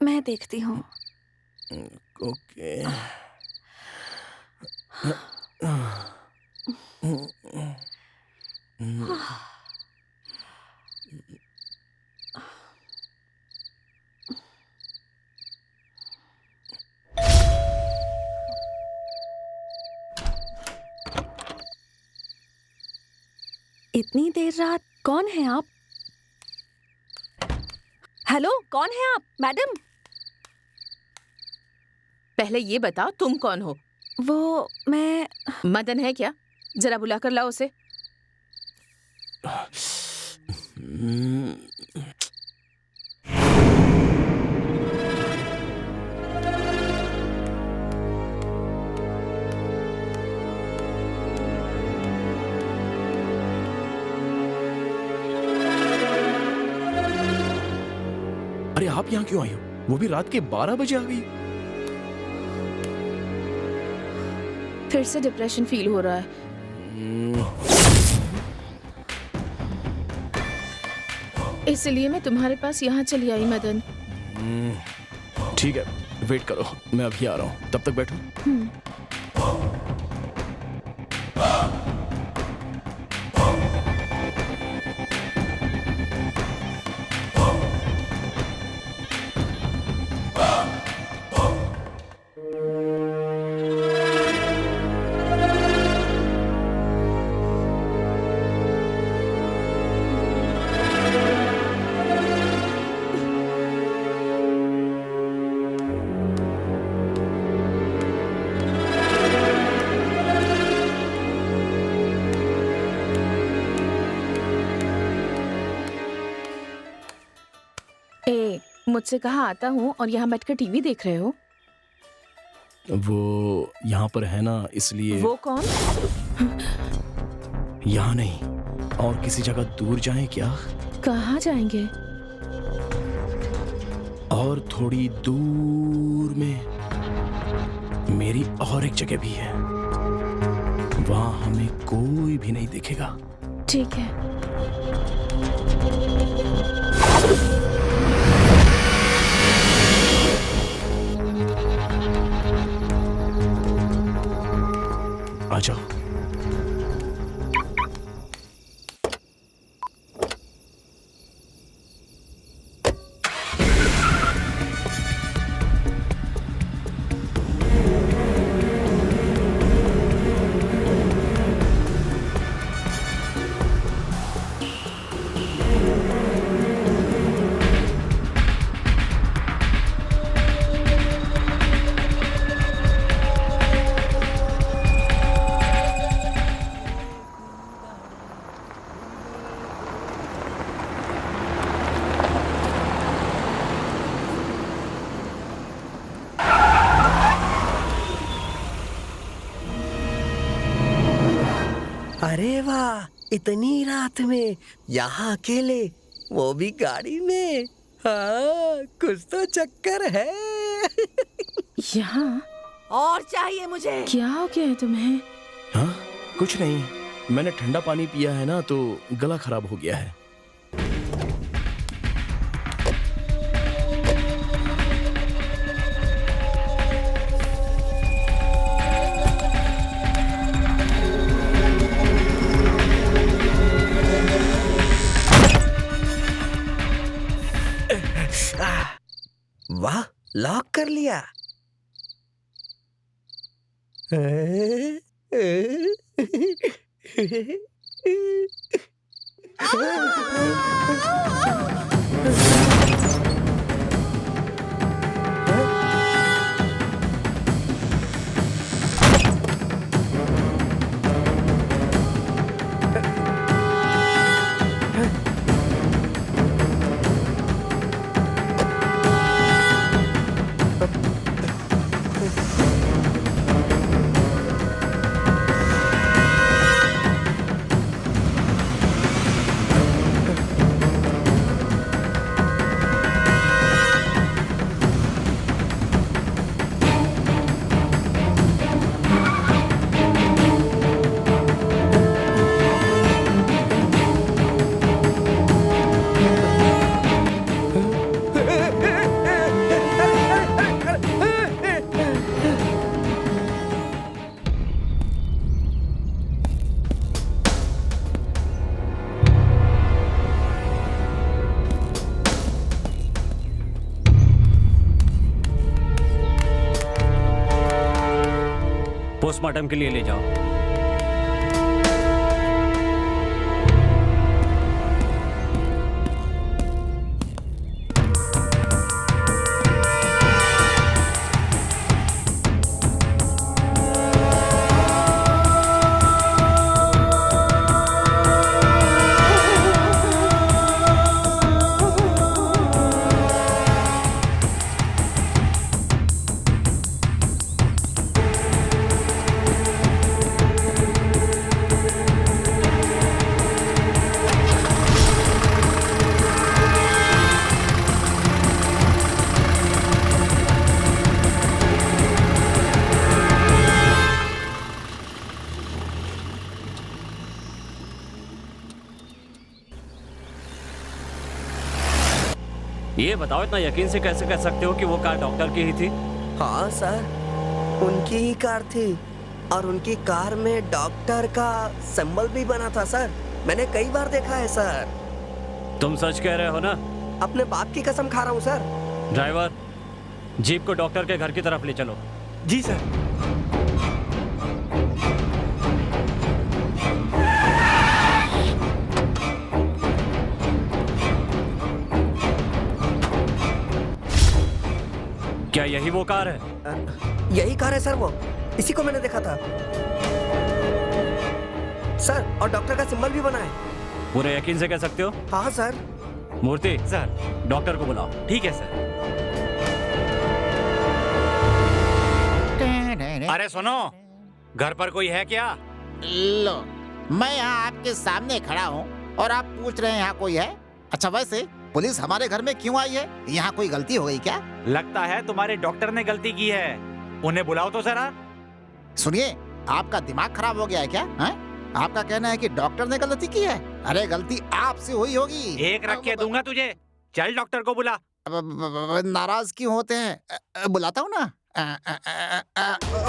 मैं देखती हूँ। ओके। इतनी देर रात कौन है आप? हेलो, कौन है आप मैडम? पहले ये बताओ तुम कौन हो? वो मैं मदन है क्या? जरा बुला कर लाओ उसे। अरे आप यहाँ क्यों आई हो? वो भी रात के 12 बजे आ गई। फिर से डिप्रेशन फील हो रहा है। इसलिए मैं तुम्हारे पास यहाँ चली आई मदन। ठीक है, वेट करो, मैं अभी आ रहा हूँ, तब तक बैठो। मुझसे कहा आता हूँ और यहाँ बैठकर टीवी देख रहे हो? वो यहाँ पर है ना, इसलिए। वो कौन? यहाँ नहीं, और किसी जगह दूर जाएं क्या? कहाँ जाएंगे? और थोड़ी दूर में मेरी और एक जगह भी है, वहाँ हमें कोई भी नहीं दिखेगा। ठीक है। आ जाओ। अरे वाह, इतनी रात में यहाँ अकेले, वो भी गाड़ी में। हाँ, कुछ तो चक्कर है। यहाँ और चाहिए मुझे। क्या हो गया है तुम्हें? हाँ, कुछ नहीं, मैंने ठंडा पानी पिया है ना, तो गला खराब हो गया है। वाह, लॉक कर लिया। पोस्टमार्टम के लिए ले जाओ। ये बताओ, इतना यकीन से कैसे कह सकते हो कि वो कार डॉक्टर की ही थी? हाँ सर, उनकी ही कार थी और उनकी कार में डॉक्टर का सिंबल भी बना था सर। मैंने कई बार देखा है सर। तुम सच कह रहे हो ना? अपने बाप की कसम खा रहा हूँ सर। ड्राइवर, जीप को डॉक्टर के घर की तरफ ले चलो। जी सर। क्या यही वो कार है? यही कार है सर, वो इसी को मैंने देखा था सर, और डॉक्टर का सिंबल भी बना है। पूरे यकीन से कह सकते हो? हाँ सर। मूर्ति, सर। डॉक्टर को बुलाओ। ठीक है सर। अरे सुनो, घर पर कोई है क्या? लो, मैं यहाँ आपके सामने खड़ा हूँ और आप पूछ रहे हैं यहाँ कोई है? अच्छा, वैसे पुलिस हमारे घर में क्यों आई है? यहाँ कोई गलती हो गई क्या? लगता है तुम्हारे डॉक्टर ने गलती की है। उन्हें बुलाओ तो जरा। सुनिए, आपका दिमाग खराब हो गया है क्या? हैं? आपका कहना है कि डॉक्टर ने गलती की है? अरे गलती आपसे हुई होगी। एक रख के दूंगा तुझे। चल डॉक्टर को बुला। नाराज क्यों होते हैं? बुलाता हूँ ना।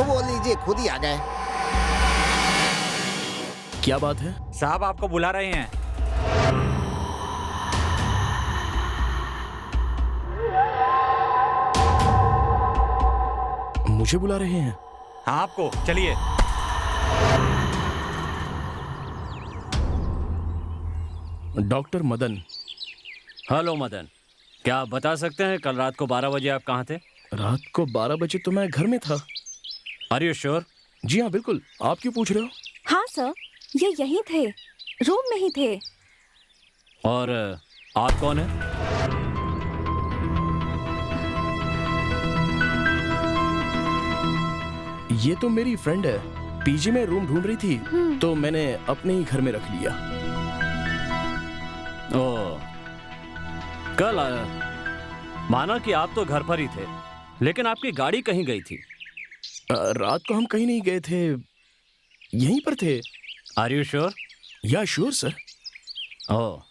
वो लीजिए, खुद ही आ गए। क्या बात है? साहब आपको बुला रहे हैं। मुझे बुला रहे हैं? हाँ, आपको। चलिए। डॉक्टर मदन। हेलो मदन, क्या आप बता सकते हैं कल रात को 12 बजे आप कहाँ थे? रात को 12 बजे तो मैं घर में था। Are you sure? जी हाँ, बिल्कुल। आप क्यों पूछ रहे हो? हाँ सर, ये यहीं थे, रूम में ही थे। और आप कौन है? ये तो मेरी फ्रेंड है, पीजी में रूम ढूंढ रही थी तो मैंने अपने ही घर में रख लिया। ओ, कल माना कि आप तो घर पर ही थे, लेकिन आपकी गाड़ी कहीं गई थी। रात को हम कहीं नहीं गए थे, यहीं पर थे। Are you sure? Yeah sure sir. Oh,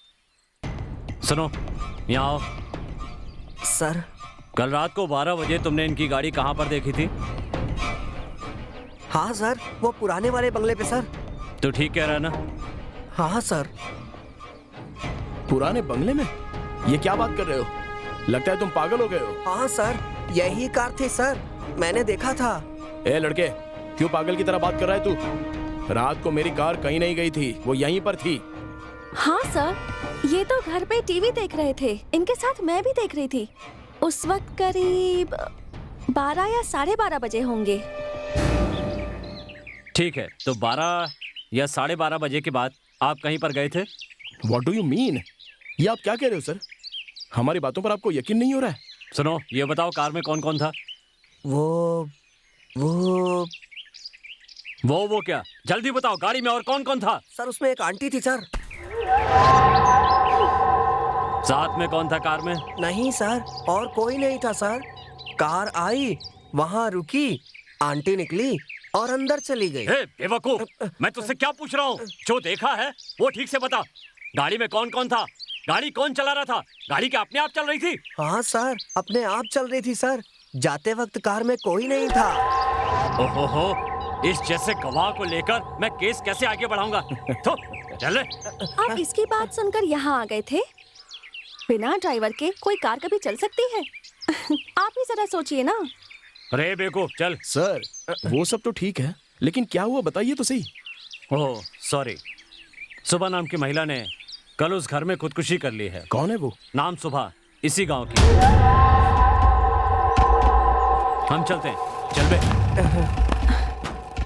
सुनो, यहाँ आओ। सर, कल रात को 12 बजे तुमने इनकी गाड़ी कहाँ पर देखी थी? हाँ सर, वो पुराने वाले बंगले पे सर। तो ठीक कह रहा है ना? हाँ सर। पुराने बंगले में? ये क्या बात कर रहे हो? लगता है तुम पागल हो गए हो। हाँ सर, यही कार थी सर, मैंने देखा था। ए लड़के, क्यों पागल की तरह बात कर रहा है तू? रात को मेरी कार कहीं नहीं गई थी, वो यहीं पर थी। हाँ सर, ये तो घर पे टीवी देख रहे थे, इनके साथ मैं भी देख रही थी। उस वक्त करीब 12 या 12:30 बजे होंगे। ठीक है, तो 12 या 12:30 बजे के बाद आप कहीं पर गए थे? What do you mean? ये आप क्या कह रहे हो सर? हमारी बातों पर आपको यकीन नहीं हो रहा है? सुनो, ये बताओ कार में कौन कौन था? वो क्या? जल्दी बताओ, गाड़ी में और कौन कौन था? सर, उसमें एक आंटी थी सर। साथ में कौन था कार में? नहीं सर, और कोई नहीं था सर। कार आई, वहाँ रुकी, आंटी निकली और अंदर चली गई। हे बेवकूफ, मैं तुझसे क्या पूछ रहा हूँ? जो देखा है वो ठीक से बता। गाड़ी में कौन कौन था? गाड़ी कौन चला रहा था? गाड़ी क्या अपने आप चल रही थी? हाँ सर, अपने आप चल रही थी सर। जाते वक्त कार में कोई नहीं था। ओहो, इस जैसे गवाह को लेकर मैं केस कैसे आगे बढ़ाऊंगा? तो चले। आप इसकी बात सुनकर यहाँ आ गए थे? बिना ड्राइवर के कोई कार कभी चल सकती है? आप ही जरा सोचिए ना। अरे बेवकूफ, चल। सर, वो सब तो ठीक है, लेकिन क्या हुआ बताइए तो सही। ओह सॉरी, सुबह नाम की महिला ने कल उस घर में खुदकुशी कर ली है। कौन है वो? नाम सुबह, इसी गांव की। हम चलते हैं, चल बे।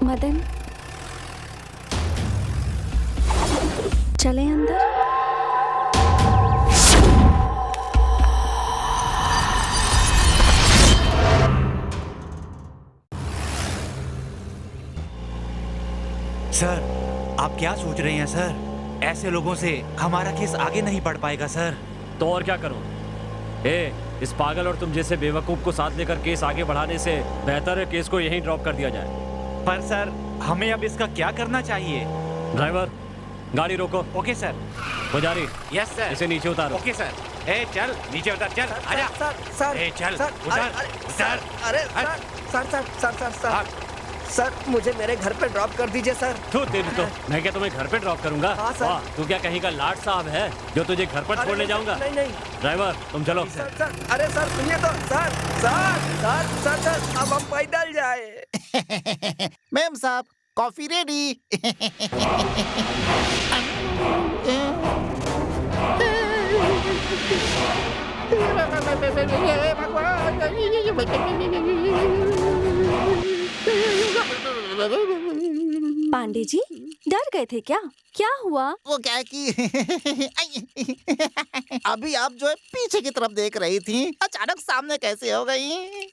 मदन, चले अंदर। सर, आप क्या सोच रहे हैं सर? ऐसे लोगों से हमारा केस आगे नहीं बढ़ पाएगा सर। तो और क्या करूं? इस पागल और तुम जैसे बेवकूफ को साथ लेकर केस आगे बढ़ाने से बेहतर है केस को यहीं ड्रॉप कर दिया जाए। पर सर, हमें अब इसका क्या करना चाहिए? ड्राइवर, गाड़ी रोको। Okay sir. पुजारी, यस सर। इसे नीचे उतारो। Okay sir. चल नीचे उतर, चल आजा। सर चल सर, उतर, सर, अरे सर, सर मुझे मेरे घर पे ड्रॉप कर दीजिए सर। तो मैं क्या तुम्हें घर पे ड्रॉप करूंगा? हाँ, सर। वाह, तू क्या कहीं का लाट साहब है जो तुझे घर पर छोड़ने जाऊंगा? नहीं। ड्राइवर, तुम चलो। सर, अरे सर सुनिए तो, सर, अब हम पैदल जाए। मैम साहब, कॉफी रेडी। पांडे जी, डर गए थे क्या? क्या हुआ? वो क्या है कि अभी आप जो है पीछे की तरफ देख रही थी, अचानक सामने कैसे हो गई?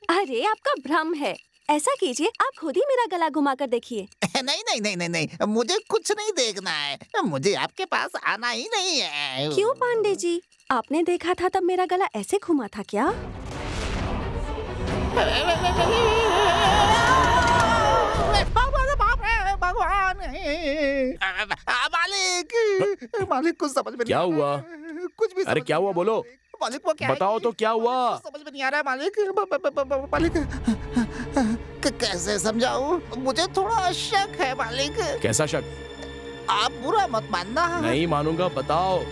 अरे आपका भ्रम है। ऐसा कीजिए, आप खुद ही मेरा गला घुमा कर देखिए। नहीं, मुझे कुछ नहीं देखना है। मुझे आपके पास आना ही नहीं है। क्यों पांडे जी? आपने देखा था तब मेरा गला ऐसे घुमा था क्या? भगवान, मालिक कुछ समझ में नहीं क्या आ रहा हुआ? है। कुछ भी अरे समझ क्या में हुआ, नहीं बोलो। आ रहा है। मालिक वो क्या है बताओ कि- तो क्या हुआ? कुछ समझ में नहीं आ रहा है मालिक। मालिक कैसे समझाऊं? मुझे थोड़ा शक है मालिक। कैसा शक? आप बुरा मत मानना। नहीं मानूंगा, बताओ।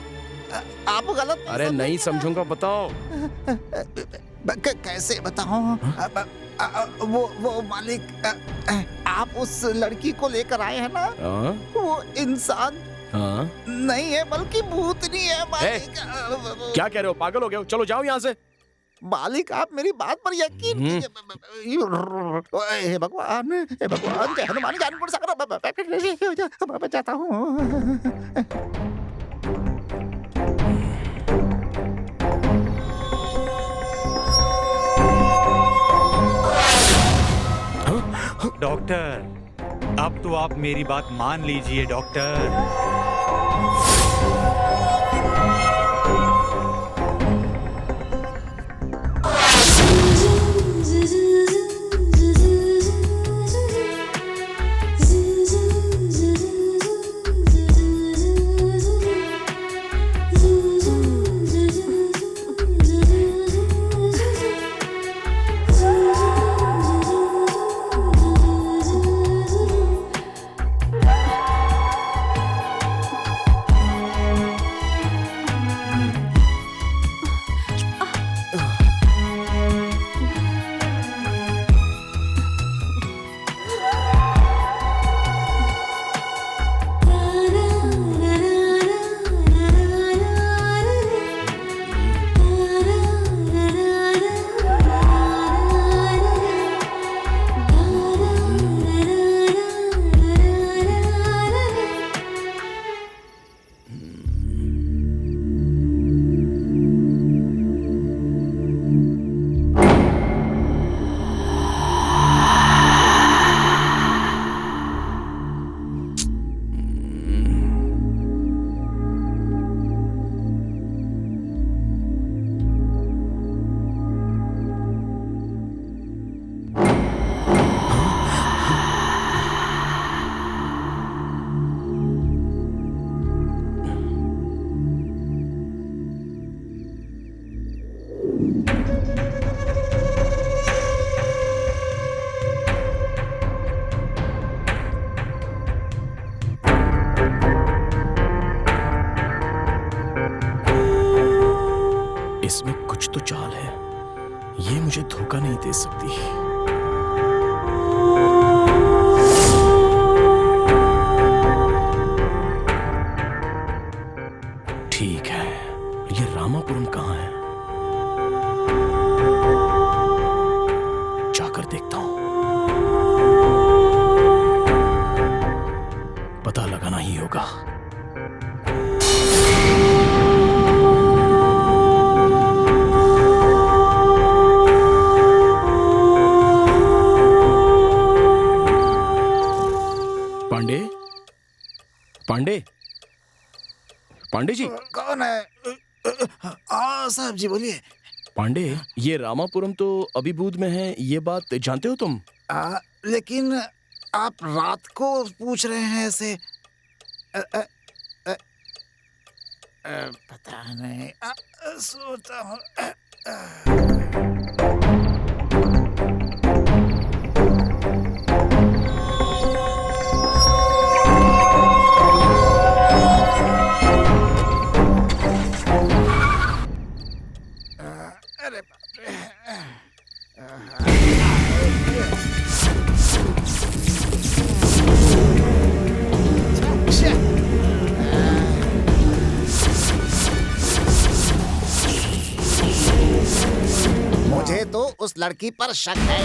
आप गलत अरे नहीं समझूंगा, बताओ। कैसे बताऊं? वो मालिक, आप उस लड़की को लेकर आए हैं ना? हाँ? वो इंसान हाँ? नहीं है बल्कि भूतनी है मालिक। क्या कह रहे हो? पागल हो गए हो? चलो जाओ यहाँ से। मालिक आप मेरी बात पर यकीन कीजिए। हे भगवान, जय हनुमान ज्ञानपुर सागर। मैं जाता हूँ। डॉक्टर, अब तो आप मेरी बात मान लीजिए डॉक्टर। इसमें कुछ तो चाल है, ये मुझे धोखा नहीं दे सकती। ही होगा। पांडे, पांडे, पांडे जी। कौन है? साहब जी बोलिए। पांडे, ये रामापुरम तो अभिभूत में है, ये बात जानते हो तुम? लेकिन आप रात को पूछ रहे हैं ऐसे। पता नहीं, सोचता हूँ। अरे बाप रे। मुझे तो उस लड़की पर शक है।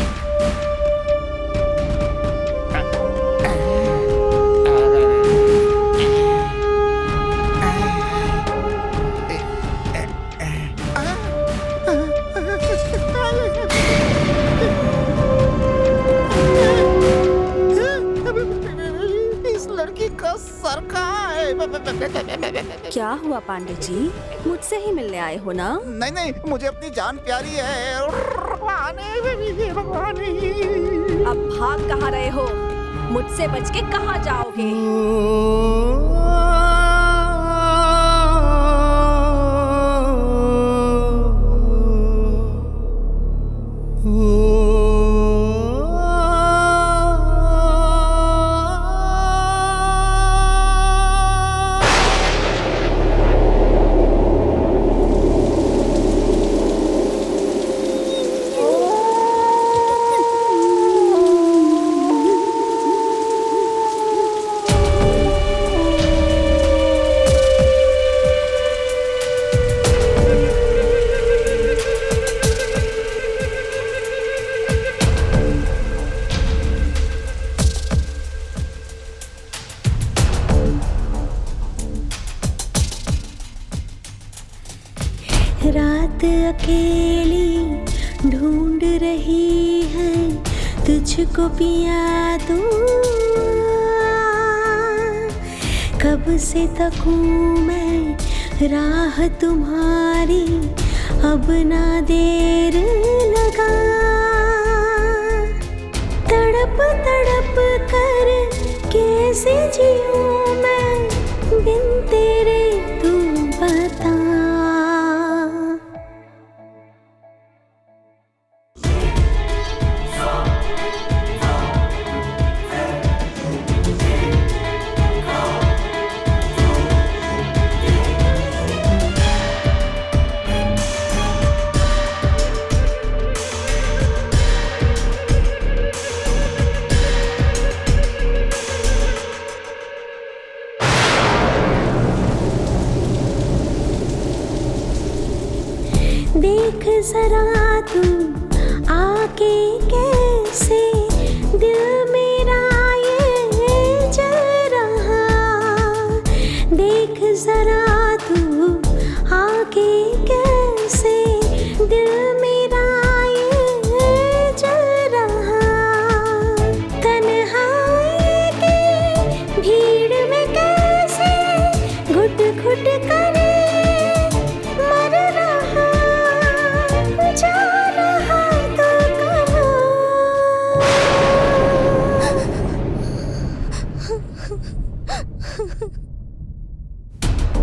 इस लड़की का सर कहाँ है? क्या हुआ पांडे जी, मुझसे ही मिलने आए हो ना? नहीं नहीं, मुझे अपनी जान प्यारी है। अब भाग कहाँ रहे हो? मुझसे बच के कहाँ जाओगे? रात अकेली ढूंढ रही है तुझको पिया दूं। कब से तकूं मैं राह तुम्हारी, अब ना देर लगा। तड़प तड़प कर कैसे जीऊं मैं बिन तेरे, तू बता। देख जरा तू आके कैसे दिल मेरा ये जल रहा। देख जरा तू आके कैसे दिल मेरा ये जल रहा। तन्हाई की भीड़ में कैसे घुट घुट करे मर रहा। जा रहा तो कहाँ।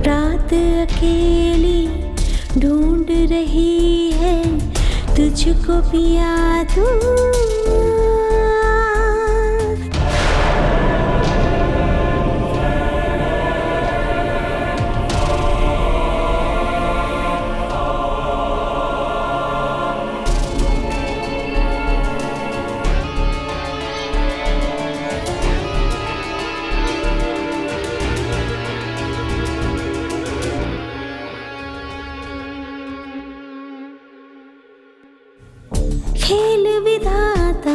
रात अकेली ढूंढ रही है तुझको पिया दूं। खेल विधाता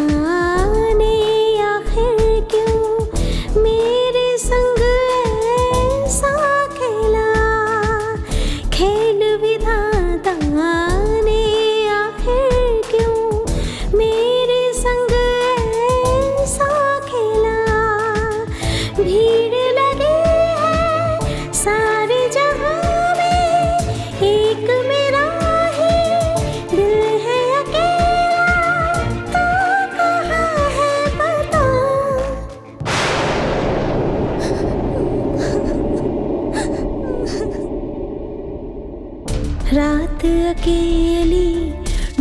रात अकेली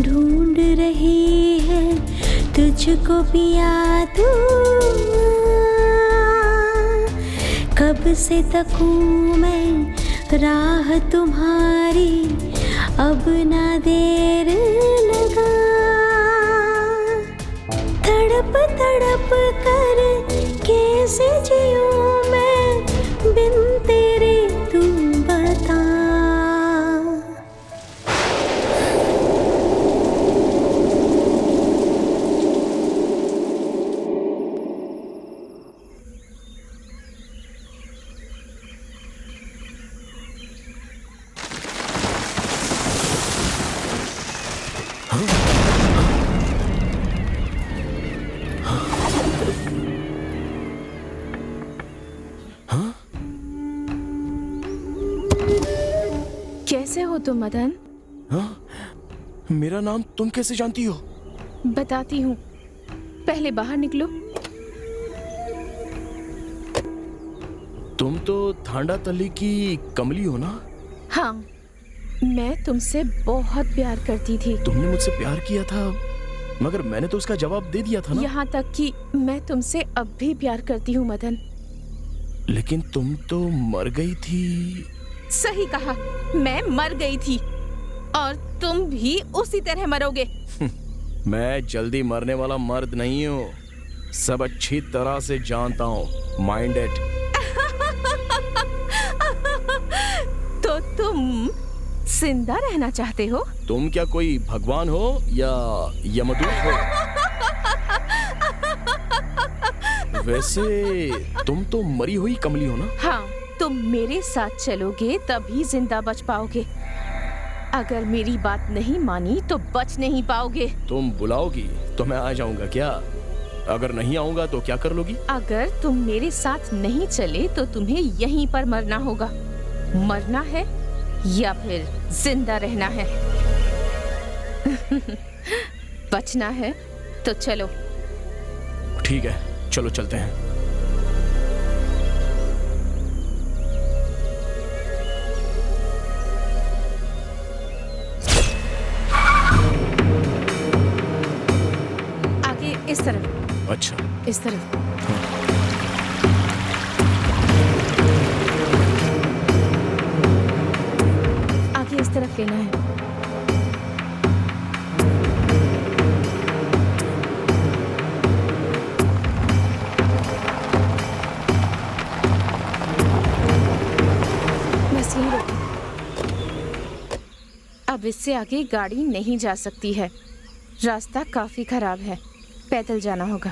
ढूंढ रही है तुझको पिया तू। कब से तकूं मैं राह तुम्हारी, अब ना देर लगा। तड़प तड़प कर कैसे जियूं मैं बिन तेरे, तू बता। कैसे हो तुम मदन? हाँ? मेरा नाम तुम कैसे जानती हो? बताती हूँ, पहले बाहर निकलो। तुम तो थांडा तल्ली की कमली हो ना? हाँ, मैं तुमसे बहुत प्यार करती थी। तुमने मुझसे प्यार किया था, मगर मैंने तो उसका जवाब दे दिया था ना। यहाँ तक कि मैं तुमसे अब भी प्यार करती हूँ मदन। लेकिन तुम तो मर गई थी। सही कहा, मैं मर गई थी और तुम भी उसी तरह मरोगे। मैं जल्दी मरने वाला मर्द नहीं हूँ, सब अच्छी तरह से जानता हूँ। माइंडेड। तो तुम जिंदा रहना चाहते हो? तुम क्या कोई भगवान हो या यमदूत हो? वैसे तुम तो मरी हुई कमली हो ना? हाँ, तुम मेरे साथ चलोगे तभी जिंदा बच पाओगे। अगर मेरी बात नहीं मानी तो बच नहीं पाओगे। तुम बुलाओगी तो मैं आ जाऊंगा क्या? अगर नहीं आऊंगा तो क्या कर लोगी? अगर तुम मेरे साथ नहीं चले तो तुम्हें यहीं पर मरना होगा। मरना है या फिर जिंदा रहना है? बचना है तो चलो। ठीक है, चलो चलते हैं। आगे इस तरफ। अच्छा, इस तरफ। आगे इस तरफ लेना है। बस यहीं रोको। अब इससे आगे गाड़ी नहीं जा सकती है, रास्ता काफी खराब है, पैदल जाना होगा।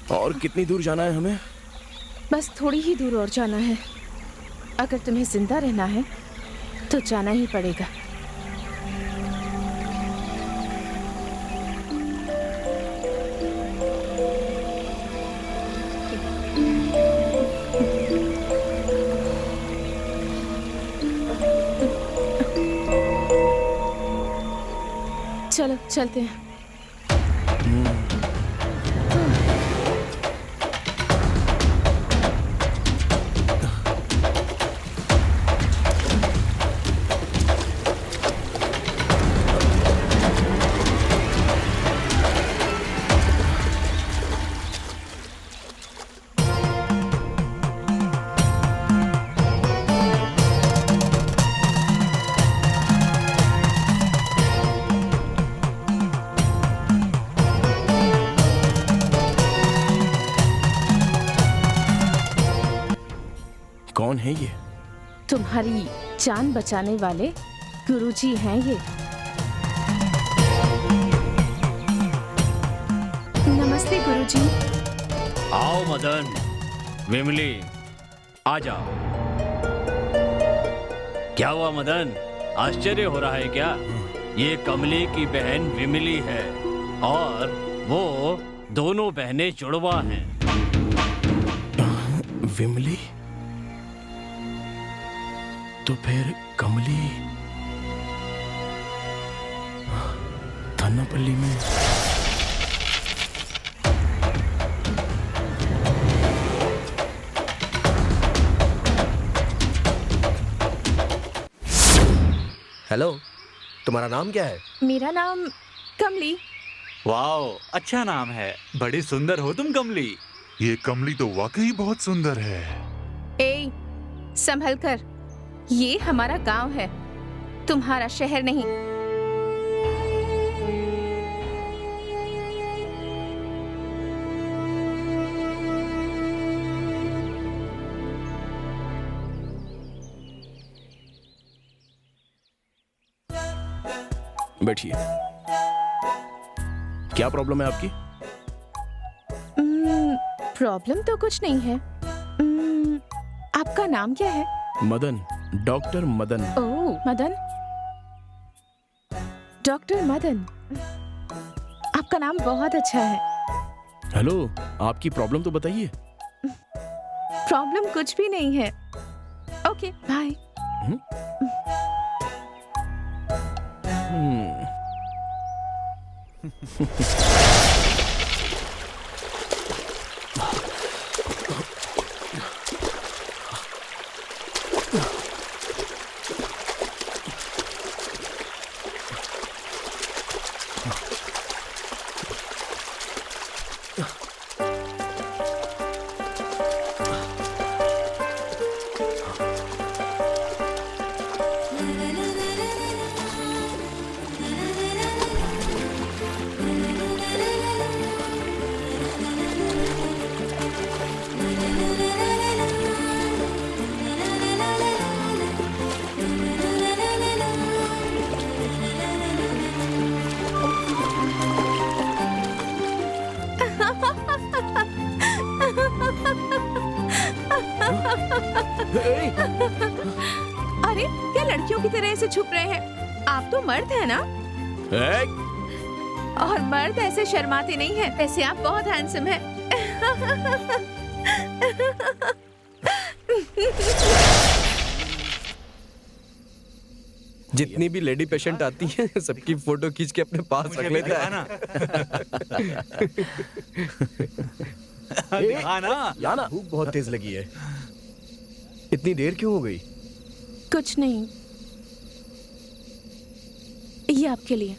और कितनी दूर जाना है हमें? बस थोड़ी ही दूर और जाना है। अगर तुम्हें जिंदा रहना है तो जाना ही पड़ेगा। चलो चलते हैं। हैं ये? तुम्हारी जान बचाने वाले गुरुजी हैं ये। नमस्ते गुरुजी। आओ मदन, विमली, आ जाओ। क्या हुआ मदन, आश्चर्य हो रहा है क्या? ये कमली की बहन विमली है और वो दोनों बहनें जुड़वा हैं। विमली? तो फिर कमली थानापल्ली में। हेलो, तुम्हारा नाम क्या है? मेरा नाम कमली। वाओ, अच्छा नाम है। बड़ी सुंदर हो तुम कमली। ये कमली तो वाकई बहुत सुंदर है। ए, संभल कर। ये हमारा गांव है, तुम्हारा शहर नहीं। बैठिए। क्या प्रॉब्लम है आपकी? प्रॉब्लम तो कुछ नहीं है। आपका नाम क्या है? मदन, डॉक्टर मदन। ओह, मदन। डॉक्टर मदन, आपका नाम बहुत अच्छा है। हेलो, आपकी प्रॉब्लम तो बताइए। प्रॉब्लम कुछ भी नहीं है। Okay, bye. अरे, क्या लड़कियों की तरह ऐसे छुप रहे हैं? आप तो मर्द हैं ना? और मर्द ऐसे शर्माते नहीं हैं। वैसे आप बहुत हैंडसम हैं। जितनी भी लेडी पेशेंट आती है सबकी फोटो खींच के अपने पास रख लेता है ना। याना, भूख बहुत तेज लगी है। इतनी देर क्यों हो गई? कुछ नहीं, ये आपके लिए।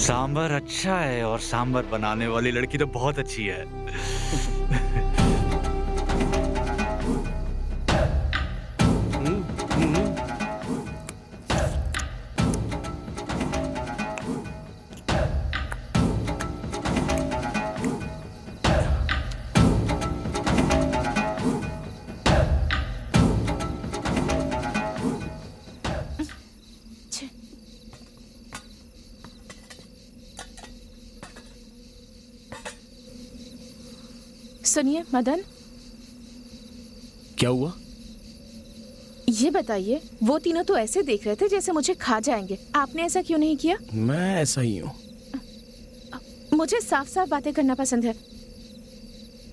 सांबर अच्छा है और सांबर बनाने वाली लड़की तो बहुत अच्छी है। सुनिए मदन, क्या हुआ? ये बताइए, वो तीनों तो ऐसे देख रहे थे जैसे मुझे खा जाएंगे। आपने ऐसा क्यों नहीं किया? मैं ऐसा ही हूँ। मुझे साफ साफ बातें करना पसंद है।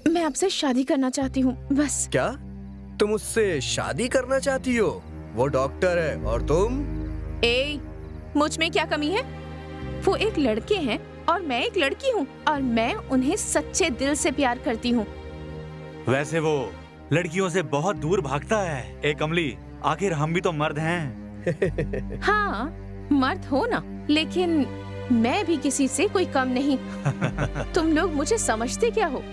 मैं आपसे शादी करना चाहती हूँ, बस। क्या तुम उससे शादी करना चाहती हो? वो डॉक्टर है और तुम? ए, मुझ में क्या कमी है? वो एक लड़के हैं और मैं एक लड़की हूँ और मैं उन्हें सच्चे दिल से प्यार करती हूँ। वैसे वो लड़कियों से बहुत दूर भागता है। ए कमली, आखिर हम भी तो मर्द हैं। हाँ, मर्द हो ना, लेकिन मैं भी किसी से कोई कम नहीं। तुम लोग मुझे समझते क्या हो?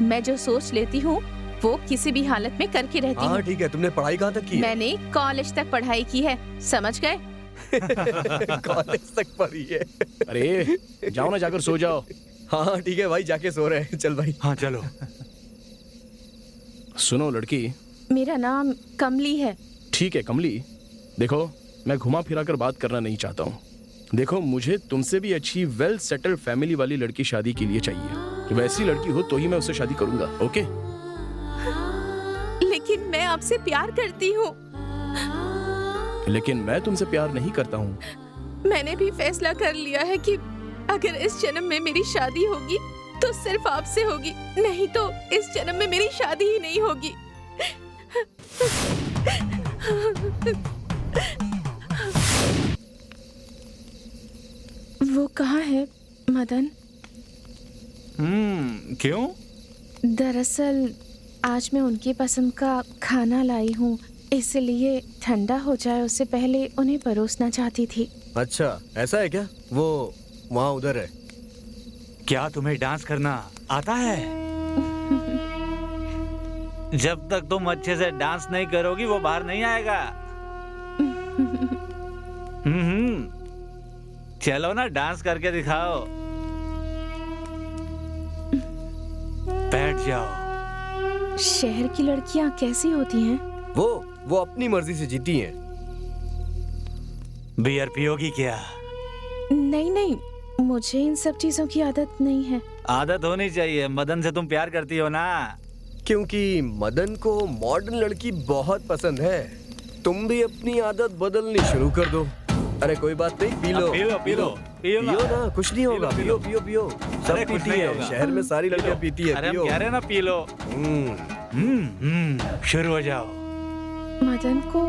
मैं जो सोच लेती हूँ वो किसी भी हालत में करके रहती हूँ। ठीक है, तुमने पढ़ाई कहाँ तक की है? मैंने कॉलेज तक पढ़ाई की है, समझ गए? कॉलेज तक पढ़ी है। अरे जाओ ना, जाकर सो जाओ। हाँ ठीक है भाई, जाके सो रहे हैं। चल भाई। हाँ चलो। सुनो लड़की, मेरा नाम कमली है। ठीक है कमली, देखो मैं घुमा फिरा कर बात करना नहीं चाहता हूँ। देखो मुझे तुमसे भी अच्छी वेल सेटल्ड फैमिली वाली लड़की शादी के लिए चाहिए। वैसी लड़की हो तो ही मैं उससे शादी करूंगा। ओके? लेकिन मैं आपसे प्यार करती हूँ। लेकिन मैं तुमसे प्यार नहीं करता हूँ। मैंने भी फैसला कर लिया है कि अगर इस जन्म में मेरी शादी होगी तो सिर्फ आपसे होगी, नहीं तो इस जन्म में मेरी शादी ही नहीं होगी। वो कहाँ है मदन? क्यों? दरअसल आज मैं उनकी पसंद का खाना लाई हूँ, इसलिए ठंडा हो जाए उससे पहले उन्हें परोसना चाहती थी। अच्छा ऐसा है क्या? वो वहाँ उधर है। क्या तुम्हें डांस करना आता है? जब तक तुम अच्छे से डांस नहीं करोगी वो बाहर नहीं आएगा। चलो ना, डांस करके दिखाओ। बैठ जाओ। शहर की लड़कियाँ कैसी होती हैं? वो अपनी मर्जी से जीती हैं। बियर पियोगी क्या? नहीं नहीं, मुझे इन सब चीजों की आदत नहीं है। आदत होनी चाहिए। मदन से तुम प्यार करती हो ना? क्योंकि मदन को मॉडर्न लड़की बहुत पसंद है। तुम भी अपनी आदत बदलनी शुरू कर दो। अरे कोई बात नहीं, पी लो पियो ना, कुछ नहीं होगा। पियो। सब पीती है, शहर में सारी लड़कियां पीती है। अरे हम कह रहे हैं ना, पी लो। शुरू हो जाओ। मदन को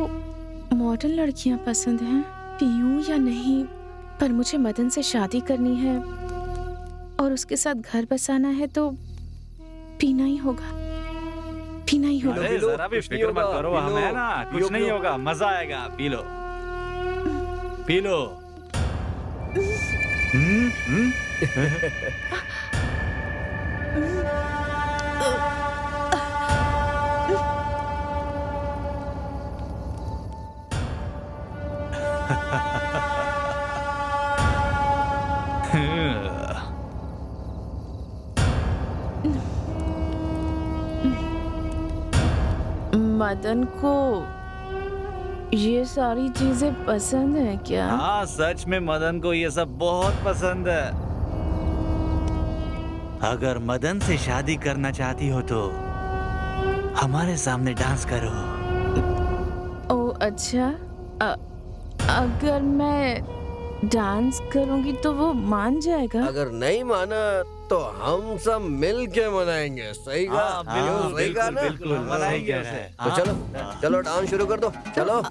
मॉडर्न लड़कियां पसंद हैं। पीऊं या नहीं, पर मुझे मदन से शादी करनी है और उसके साथ घर बसाना है तो पीना ही होगा। अरे जरा भी फिक्र मत करो, हम है ना, कुछ नहीं होगा, मजा आएगा। P low. मदन को ये सारी चीजें पसंद है क्या? हाँ, सच में मदन को ये सब बहुत पसंद है। अगर मदन से शादी करना चाहती हो तो हमारे सामने डांस करो। ओ अच्छा, अगर मैं डांस करूंगी तो वो मान जाएगा? अगर नहीं माना तो हम सब मिल के मनाएंगे। सही कहा? सही कहा ना? बिल्कुल मनाएंगे उसे। तो चलो डांस शुरू कर दो। चलो।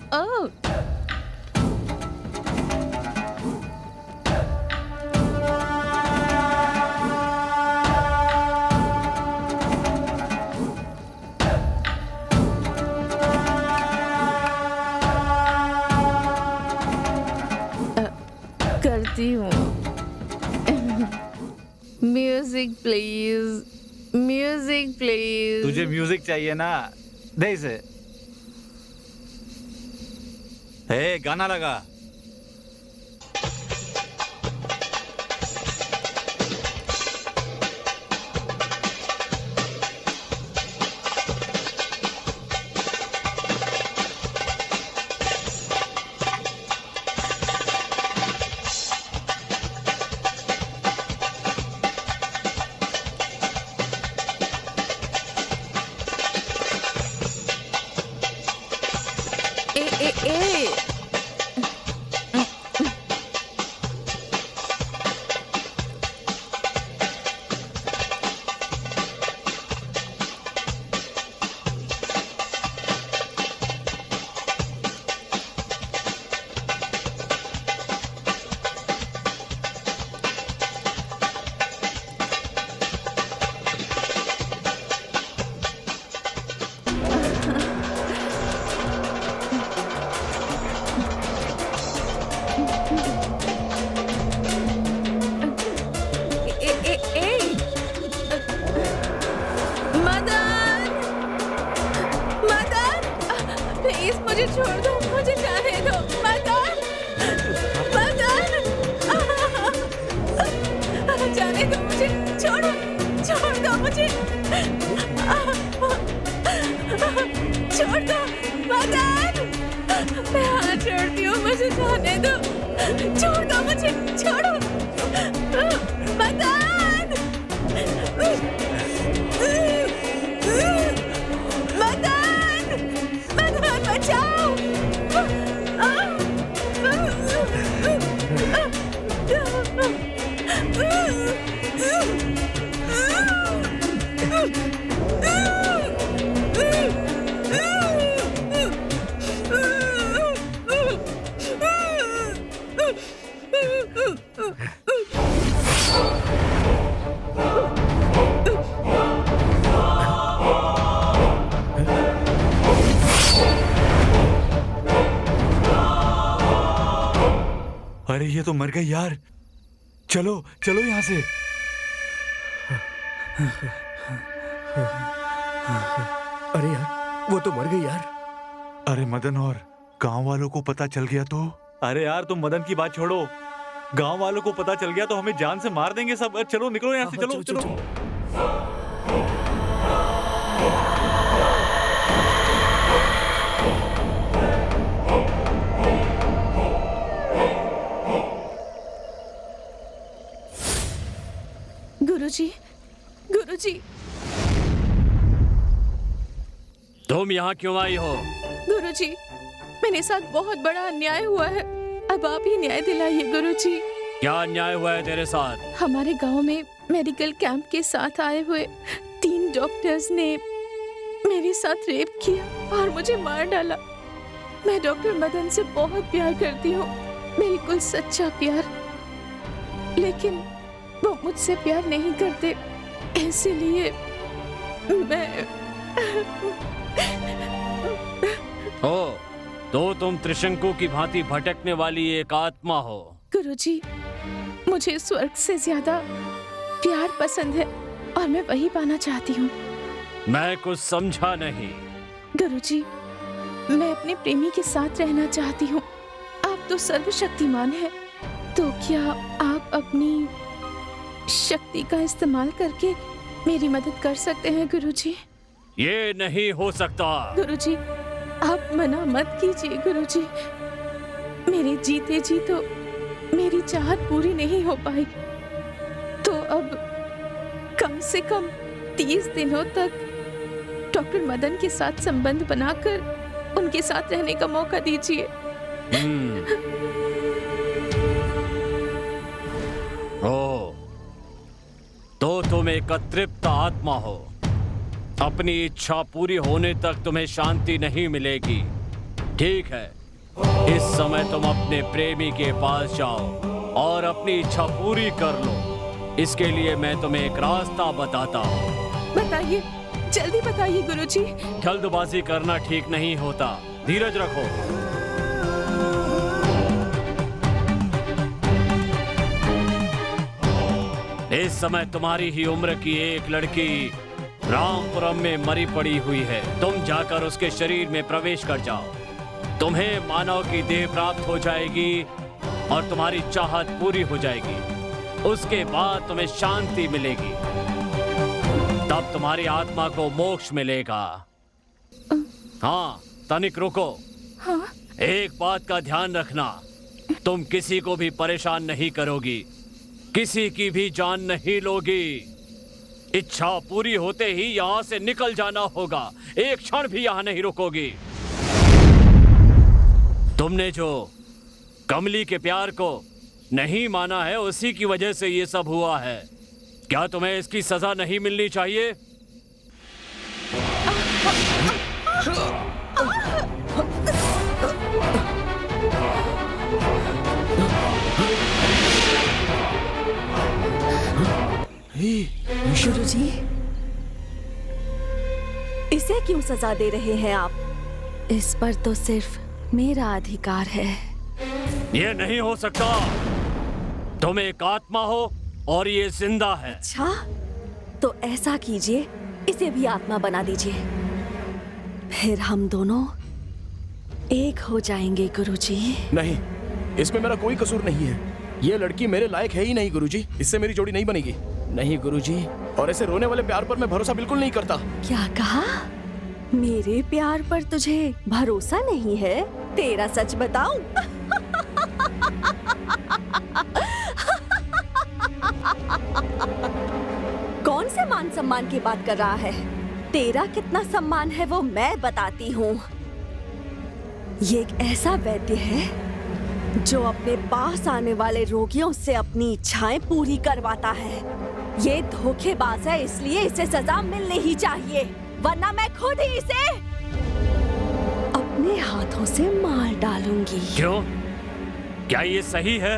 करती हूँ। Music please. तुझे म्यूजिक चाहिए ना? दे इसे। गाना लगा। मुझे छोड़ दो, मुझे जाने दो। मदन, मदन, जाने दो मुझे, छोड़ो, छोड़ दो मुझे, छोड़ दो मदन, मैं हाथ जोड़ती हूँ, मुझे जाने दो, छोड़ दो मुझे, छोड़ो मदन, मदन, मदन बचाओ। अरे ये तो मर गई यार। चलो चलो यहाँ से। अरे यार, वो तो मर गई यार। अरे मदन, और गांव वालों को पता चल गया तो? अरे यार तुम मदन की बात छोड़ो, गांव वालों को पता चल गया तो हमें जान से मार देंगे सब। चलो निकलो यहाँ से, चलो चलो। गुरुजी, गुरुजी, तुम यहाँ क्यों आई हो? गुरुजी, मेरे साथ बहुत बड़ा अन्याय हुआ है, अब आप ही न्याय दिलाइए गुरुजी। क्या अन्याय हुआ है तेरे साथ? हमारे गांव में मेडिकल कैंप के साथ आए हुए 3 डॉक्टर्स ने मेरे साथ रेप किया और मुझे मार डाला। मैं डॉक्टर मदन से बहुत प्यार करती हूँ, बिल्कुल सच्चा प्यार, लेकिन वो मुझसे प्यार नहीं करते, इसलिए मैं तो तुम त्रिशंकु की भांति भटकने वाली एक आत्मा हो। गुरुजी, मुझे स्वर्ग से ज्यादा प्यार पसंद है और मैं वही पाना चाहती हूँ। मैं कुछ समझा नहीं। गुरुजी, मैं अपने प्रेमी के साथ रहना चाहती हूँ। आप तो सर्वशक्तिमान हैं, तो क्या आप अपनी शक्ति का इस्तेमाल करके मेरी मदद कर सकते हैं गुरुजी? ये नहीं हो सकता। गुरुजी, आप मना मत कीजिए गुरुजी। मेरे जीते जी तो मेरी चाहत पूरी नहीं हो पाई, तो अब कम से कम 30 दिनों तक डॉक्टर मदन के साथ संबंध बनाकर उनके साथ रहने का मौका दीजिए। तो तुम एक अतृप्त आत्मा हो। अपनी इच्छा पूरी होने तक तुम्हें शांति नहीं मिलेगी। ठीक है, इस समय तुम अपने प्रेमी के पास जाओ और अपनी इच्छा पूरी कर लो। इसके लिए मैं तुम्हें एक रास्ता बताता हूँ। बताइए, जल्दी बताइए गुरुजी। जल्दबाजी करना ठीक नहीं होता, धीरज रखो। इस समय तुम्हारी ही उम्र की एक लड़की रामपुरम में मरी पड़ी हुई है। तुम जाकर उसके शरीर में प्रवेश कर जाओ, तुम्हें मानव की देह प्राप्त हो जाएगी और तुम्हारी चाहत पूरी हो जाएगी। उसके बाद तुम्हें शांति मिलेगी, तब तुम्हारी आत्मा को मोक्ष मिलेगा। हाँ, तनिक रुको। हाँ? एक बात का ध्यान रखना, तुम किसी को भी परेशान नहीं करोगी, किसी की भी जान नहीं लोगी। इच्छा पूरी होते ही यहाँ से निकल जाना होगा, एक क्षण भी यहाँ नहीं रुकोगी। तुमने जो कमली के प्यार को नहीं माना है, उसी की वजह से ये सब हुआ है। क्या तुम्हें इसकी सजा नहीं मिलनी चाहिए? गुरुजी, इसे क्यों सजा दे रहे हैं आप? इस पर तो सिर्फ मेरा अधिकार है। ये नहीं हो सकता। तुम एक आत्मा हो और ये जिंदा है। अच्छा, तो ऐसा कीजिए, इसे भी आत्मा बना दीजिए, फिर हम दोनों एक हो जाएंगे गुरुजी। नहीं, इसमें मेरा कोई कसूर नहीं है। ये लड़की मेरे लायक है ही नहीं गुरुजी। इससे मेरी जोड़ी नहीं बनेगी। नहीं गुरुजी, और ऐसे रोने वाले प्यार पर मैं भरोसा बिल्कुल नहीं करता। क्या कहा? मेरे प्यार पर तुझे भरोसा नहीं है? तेरा सच बताऊं? कौन से मान सम्मान की बात कर रहा है? तेरा कितना सम्मान है वो मैं बताती हूँ। ये एक ऐसा वैद्य है जो अपने पास आने वाले रोगियों से अपनी इच्छाएं पूरी करवाता है। ये धोखेबाज है, इसलिए इसे सजा मिलनी ही चाहिए, वरना मैं खुद ही इसे अपने हाथों से मार डालूंगी। क्यों? क्या ये सही है?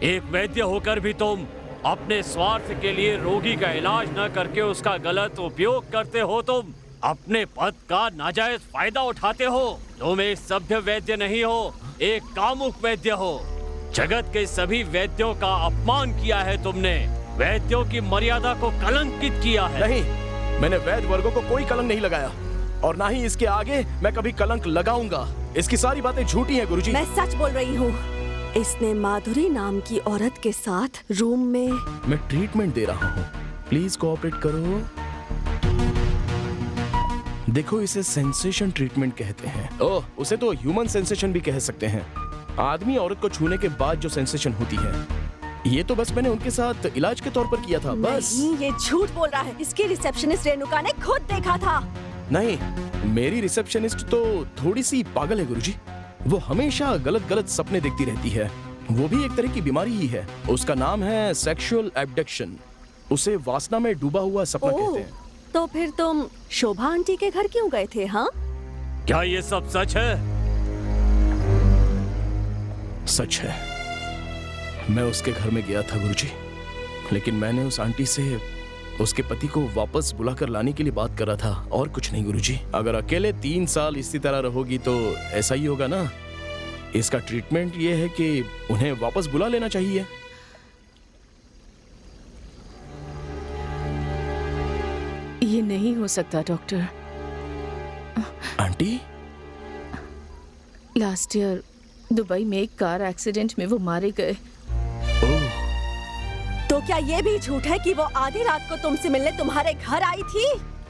एक वैद्य होकर भी तुम अपने स्वार्थ के लिए रोगी का इलाज न करके उसका गलत उपयोग करते हो। तुम अपने पद का नाजायज फायदा उठाते हो। तुम एक सभ्य वैद्य नहीं हो, एक कामुक वैद्य हो। जगत के सभी वैद्यों का अपमान किया है तुमने। वैद्यों की मर्यादा को कलंकित किया है। नहीं, मैंने वैद्य वर्गों को कोई कलंक नहीं लगाया, और ना ही इसके आगे मैं कभी कलंक लगाऊंगा। इसकी सारी बातें झूठी हैं गुरुजी। मैं सच बोल रही हूँ। इसने माधुरी नाम की औरत के साथ रूम में। मैं ट्रीटमेंट दे रहा हूँ, प्लीज कोऑपरेट करो। देखो, इसे सेंसेशन ट्रीटमेंट कहते हैं। ओह, उसे तो ह्यूमन सेंसेशन भी कह सकते हैं। आदमी औरत को छूने के बाद जो सेंसेशन होती है। ये तो बस मैंने उनके साथ इलाज के तौर पर किया था, बस। नहीं, ये झूठ बोल रहा है। इसकी रिसेप्शनिस्ट रेणुका ने खुद देखा था। नहीं, मेरी रिसेप्शनिस्ट तो थोड़ी सी पागल है गुरुजी। वो हमेशा गलत गलत सपने देखती रहती है। वो भी एक तरह की बीमारी ही है। उसका नाम है सेक्सुअल एब्डक्शन। उसे वासना में डूबा हुआ सपना कहते हैं। तो फिर तुम शोभा आंटी के घर क्यों गए थे? हाँ, क्या ये सब सच है? सच है। मैं उसके घर में गया था गुरुजी, लेकिन मैंने उस आंटी से उसके पति को वापस बुलाकर लाने के लिए बात कर रहा था, और कुछ नहीं गुरुजी। अगर अकेले 3 साल इसी तरह रहोगी तो ऐसा ही होगा ना। इसका ट्रीटमेंट ये है कि उन्हें वापस बुला लेना चाहिए। ये नहीं हो सकता doctor. Aunty, last year Dubai में एक कार एक्सीडेंट में वो मारे गए। तो क्या ये भी झूठ है कि वो आधी रात को तुमसे मिलने तुम्हारे घर आई थी?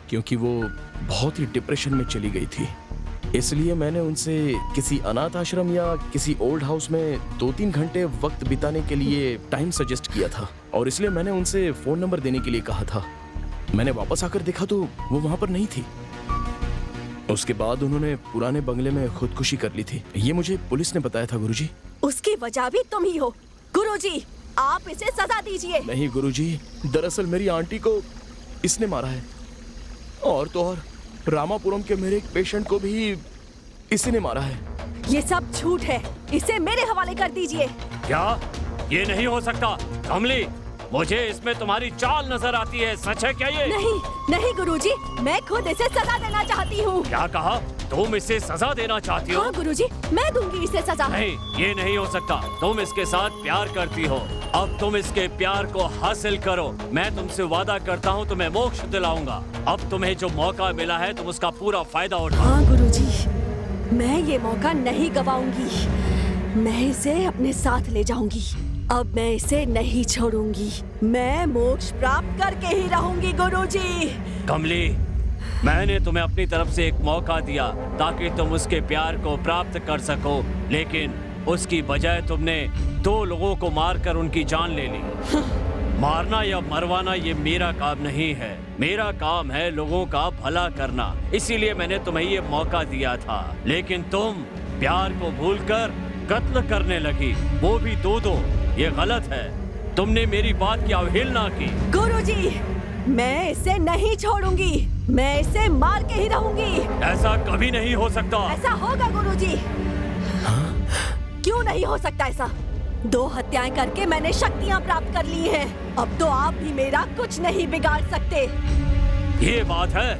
क्योंकि वो बहुत ही डिप्रेशन में चली गई थी, इसलिए मैंने उनसे किसी अनाथ आश्रम या किसी ओल्ड हाउस में 2-3 घंटे वक्त बिताने के लिए टाइम सजेस्ट किया था, और इसलिए मैंने उनसे फोन नंबर देने के लिए कहा था। मैंने वापस आकर देखा तो वो वहां पर नहीं थी। उसके बाद उन्होंने पुराने बंगले में खुदकुशी कर ली थी। ये मुझे पुलिस ने बताया था गुरुजी। उसकी वजह भी तुम ही हो। गुरुजी, आप इसे सजा दीजिए। नहीं गुरुजी, दरअसल मेरी आंटी को इसने मारा है, और तो और रामापुरम के मेरे एक पेशेंट को भी इसी ने मारा है। ये सब झूठ है, इसे मेरे हवाले कर दीजिए। क्या? ये नहीं हो सकता। कमली, मुझे इसमें तुम्हारी चाल नजर आती है। सच है क्या ये? नहीं नहीं गुरुजी, मैं खुद इसे सजा देना चाहती हूँ। क्या कहा? तुम इसे सजा देना चाहती हो? हाँ गुरुजी, मैं दूंगी इसे सजा। नहीं, ये नहीं हो सकता। तुम इसके साथ प्यार करती हो, अब तुम इसके प्यार को हासिल करो। मैं तुमसे वादा करता हूँ तुम्हें मोक्ष दिलाऊंगा। अब तुम्हें जो मौका मिला है तुम उसका पूरा फायदा उठाओ। हाँ गुरुजी, मैं ये मौका नहीं गवाऊंगी। मैं इसे अपने साथ ले जाऊंगी। अब मैं इसे नहीं छोड़ूंगी। मैं मोक्ष प्राप्त करके ही रहूंगी गुरुजी। कमली, मैंने तुम्हें अपनी तरफ से एक मौका दिया ताकि तुम उसके प्यार को प्राप्त कर सको, लेकिन उसकी बजाय तुमने 2 लोगों को मारकर उनकी जान ले ली। मारना या मरवाना ये मेरा काम नहीं है। मेरा काम है लोगों का भला करना, इसीलिए मैंने तुम्हें ये मौका दिया था। लेकिन तुम प्यार को भूलकर कत्ल करने लगी, वो भी 2-2। ये गलत है। तुमने मेरी बात की अवहेलना की। गुरुजी, मैं इसे नहीं छोड़ूंगी। मैं इसे मार के ही रहूंगी। ऐसा कभी नहीं हो सकता। ऐसा होगा गुरुजी। क्यों नहीं हो सकता ऐसा? 2 हत्याएं करके मैंने शक्तियां प्राप्त कर ली हैं। अब तो आप भी मेरा कुछ नहीं बिगाड़ सकते। ये बात है?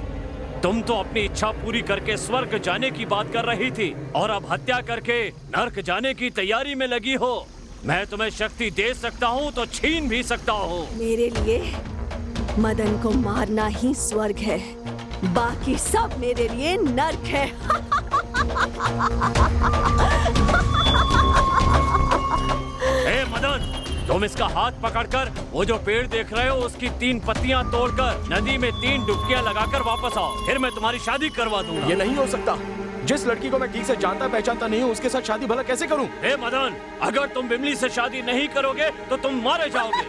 तुम तो अपनी इच्छा पूरी करके स्वर्ग जाने की बात कर रही थी, और अब हत्या करके नर्क जाने की तैयारी में लगी हो। मैं तुम्हें शक्ति दे सकता हूँ तो छीन भी सकता हूँ। मेरे लिए मदन को मारना ही स्वर्ग है, बाकी सब मेरे लिए नर्क है। ए मदन, तुम इसका हाथ पकड़कर वो जो पेड़ देख रहे हो उसकी 3 पत्तियां तोड़कर नदी में 3 डुबकियां लगाकर वापस आओ, फिर मैं तुम्हारी शादी करवा दूंगा। ये नहीं हो सकता। जिस लड़की को मैं ठीक से जानता पहचानता नहीं हूँ उसके साथ शादी भला कैसे करूँ? ए मदन, अगर तुम विमली से शादी नहीं करोगे तो तुम मारे जाओगे।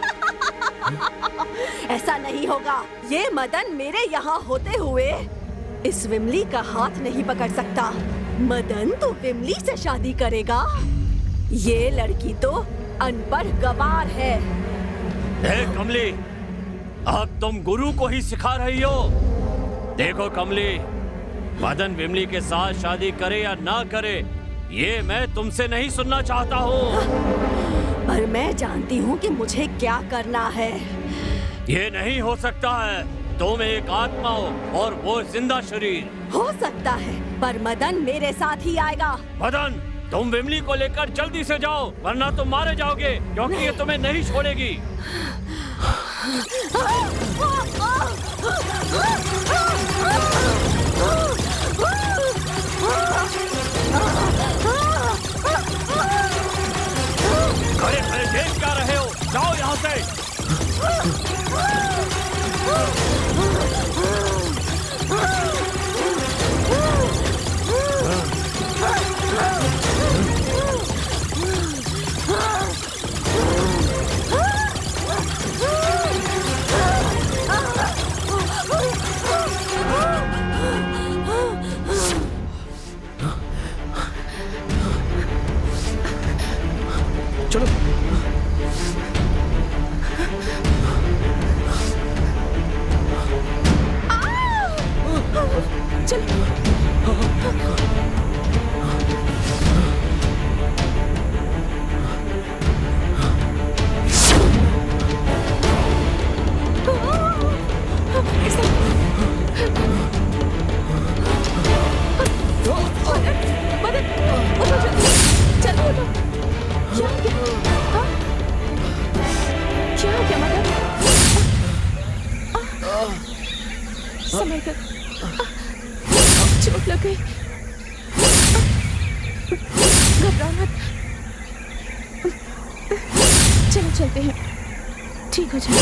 ऐसा नहीं होगा। ये मदन मेरे यहाँ होते हुए इस विमली का हाथ नहीं पकड़ सकता। मदन तो विमली से शादी करेगा? ये लड़की तो अनपढ़ गवार है। ए कमली, अब तुम गुरु को ही सिखा रही हो। देखो कमली, मदन विमली के साथ शादी करे या ना करे, ये मैं तुमसे नहीं सुनना चाहता हूँ। पर मैं जानती हूँ कि मुझे क्या करना है। ये नहीं हो सकता है। तुम एक आत्मा हो और वो जिंदा शरीर। हो सकता है, पर मदन मेरे साथ ही आएगा। मदन, तुम विमली को लेकर जल्दी से जाओ, वरना तुम मारे जाओगे, क्योंकि ये तुम्हें नहीं छोड़ेगी। खड़े खड़े देख क्या रहे हो? जाओ यहाँ से। चलो। चोट लग गई। घबराओ मत। चलो चलते हैं, ठीक हो जाए।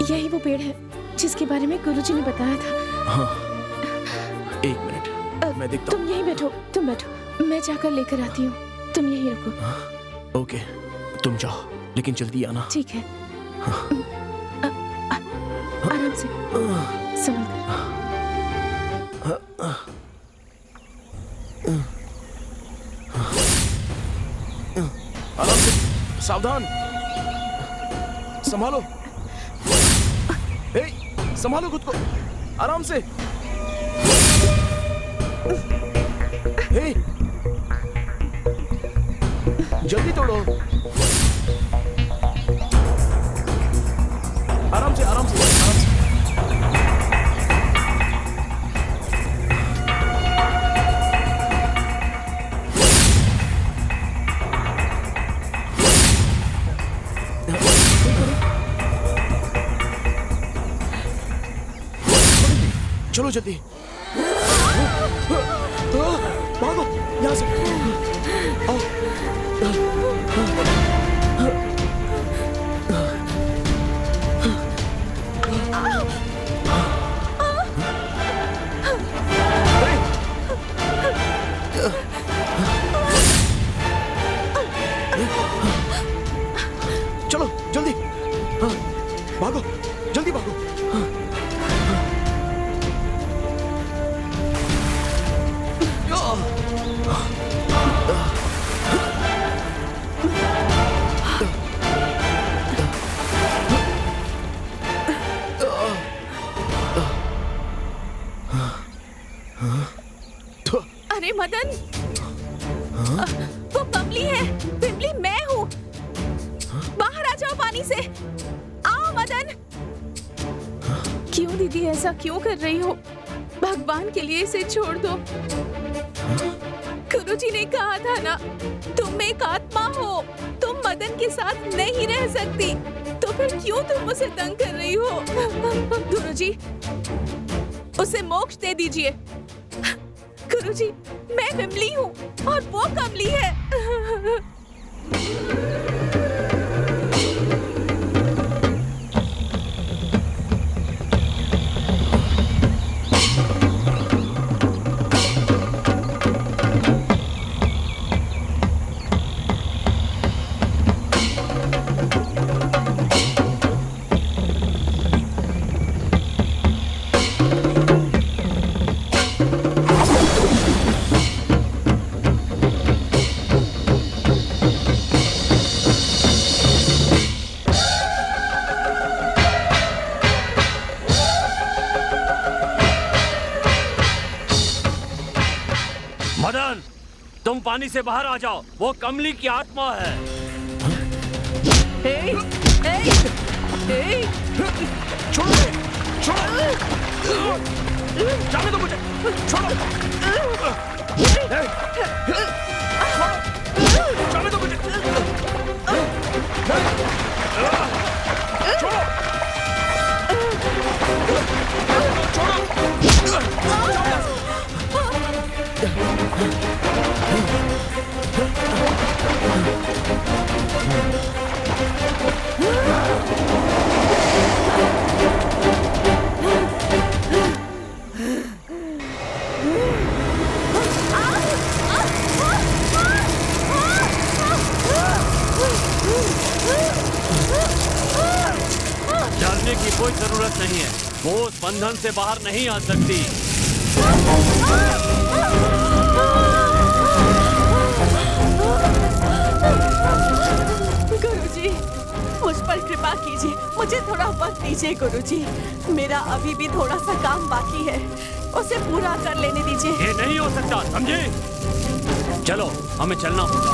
यही वो पेड़ है जिसके बारे में गुरुजी ने बताया था। हाँ, 1 मिनट, मैं देखता हूँ। तुम यहीं बैठो, तुम बैठो, मैं जाकर लेकर आती हूँ। तुम यहीं रुको। ओके, तुम जाओ, लेकिन जल्दी आना। ठीक है। आराम से, संभल कर। आराम से, सावधान, संभालो। संभालो खुद को, आराम से। जल्दी तोड़ो। आराम से, आराम से, आराम से। चलो जल्दी। भागो यहाँ से। आओ। चलो जल्दी। भागो जल्दी भागो। अरे मदन, वो कमली है। बिमली मैं हूँ। बाहर आ जाओ पानी से। आओ मदन। क्यों दीदी ऐसा क्यों कर रही हो? भगवान के लिए इसे छोड़ दो। गुरुजी ने कहा था ना, तुम एक आत्मा हो, तुम मदन के साथ नहीं रह सकती, तो फिर क्यों तुम उसे तंग कर रही हो? गुरुजी, उसे मोक्ष दे दीजिए। गुरुजी, मैं विमली हूँ और वो कमली है। मदन, तुम पानी से बाहर आ जाओ। वो कमली की आत्मा है। छोड़ो जाने दो मुझे। छोड़ो जाने दो मुझे। डरने की कोई जरूरत नहीं है। वो उस बंधन से बाहर नहीं आ सकती। गुरुजी, मुझ पर कृपा कीजिए। मुझे थोड़ा वक्त दीजिए गुरुजी। मेरा अभी भी थोड़ा सा काम बाकी है, उसे पूरा कर लेने दीजिए। ये नहीं हो सकता, समझे? चलो, हमें चलना होगा।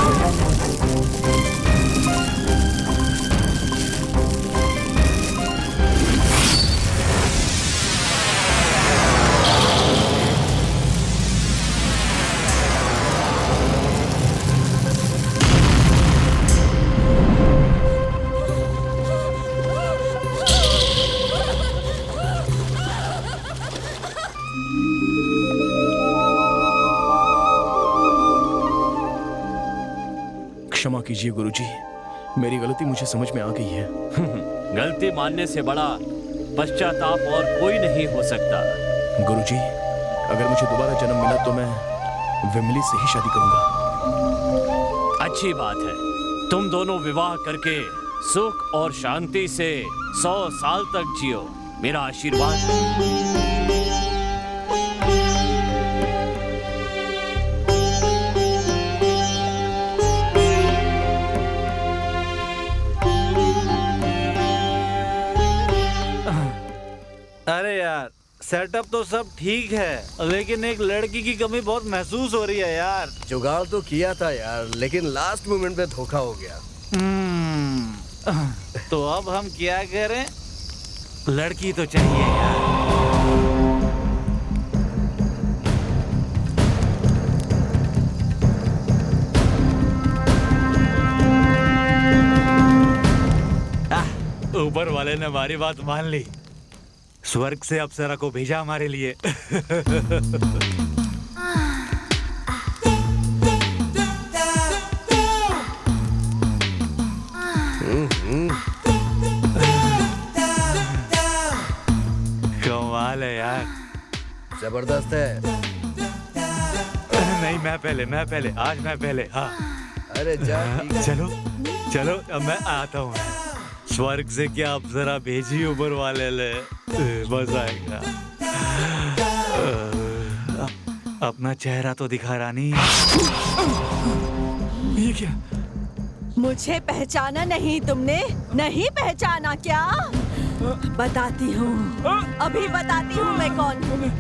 क्षमा कीजिए गुरुजी, मेरी गलती मुझे समझ में आ गई है। गलती मानने से बड़ा पश्चाताप और कोई नहीं हो सकता। गुरुजी, अगर मुझे दोबारा जन्म मिला तो मैं विमली से ही शादी करूंगा। अच्छी बात है। तुम दोनों विवाह करके सुख और शांति से 100 साल तक जियो। मेरा आशीर्वाद है। अरे यार, सेटअप तो सब ठीक है, लेकिन एक लड़की की कमी बहुत महसूस हो रही है यार। जुगाड़ तो किया था यार, लेकिन लास्ट मोमेंट पे धोखा हो गया। तो अब हम क्या करें? लड़की तो चाहिए यार। ऊपर वाले ने हमारी बात मान ली। स्वर्ग से अप्सरा को भेजा हमारे लिए। कमाल है यार। जबरदस्त है। नहीं, मैं पहले, आज मैं पहले। हाँ अरे जा, ठीक है। चलो चलो, अब मैं आता हूँ। स्वर्ग से क्या अप्सरा भेजी ऊपर वाले ले, मजा आएगा। अपना चेहरा तो दिखा रानी। ये क्या? मुझे पहचाना नहीं तुमने? नहीं पहचाना क्या? बताती हूँ, अभी बताती हूँ मैं कौन हूँ।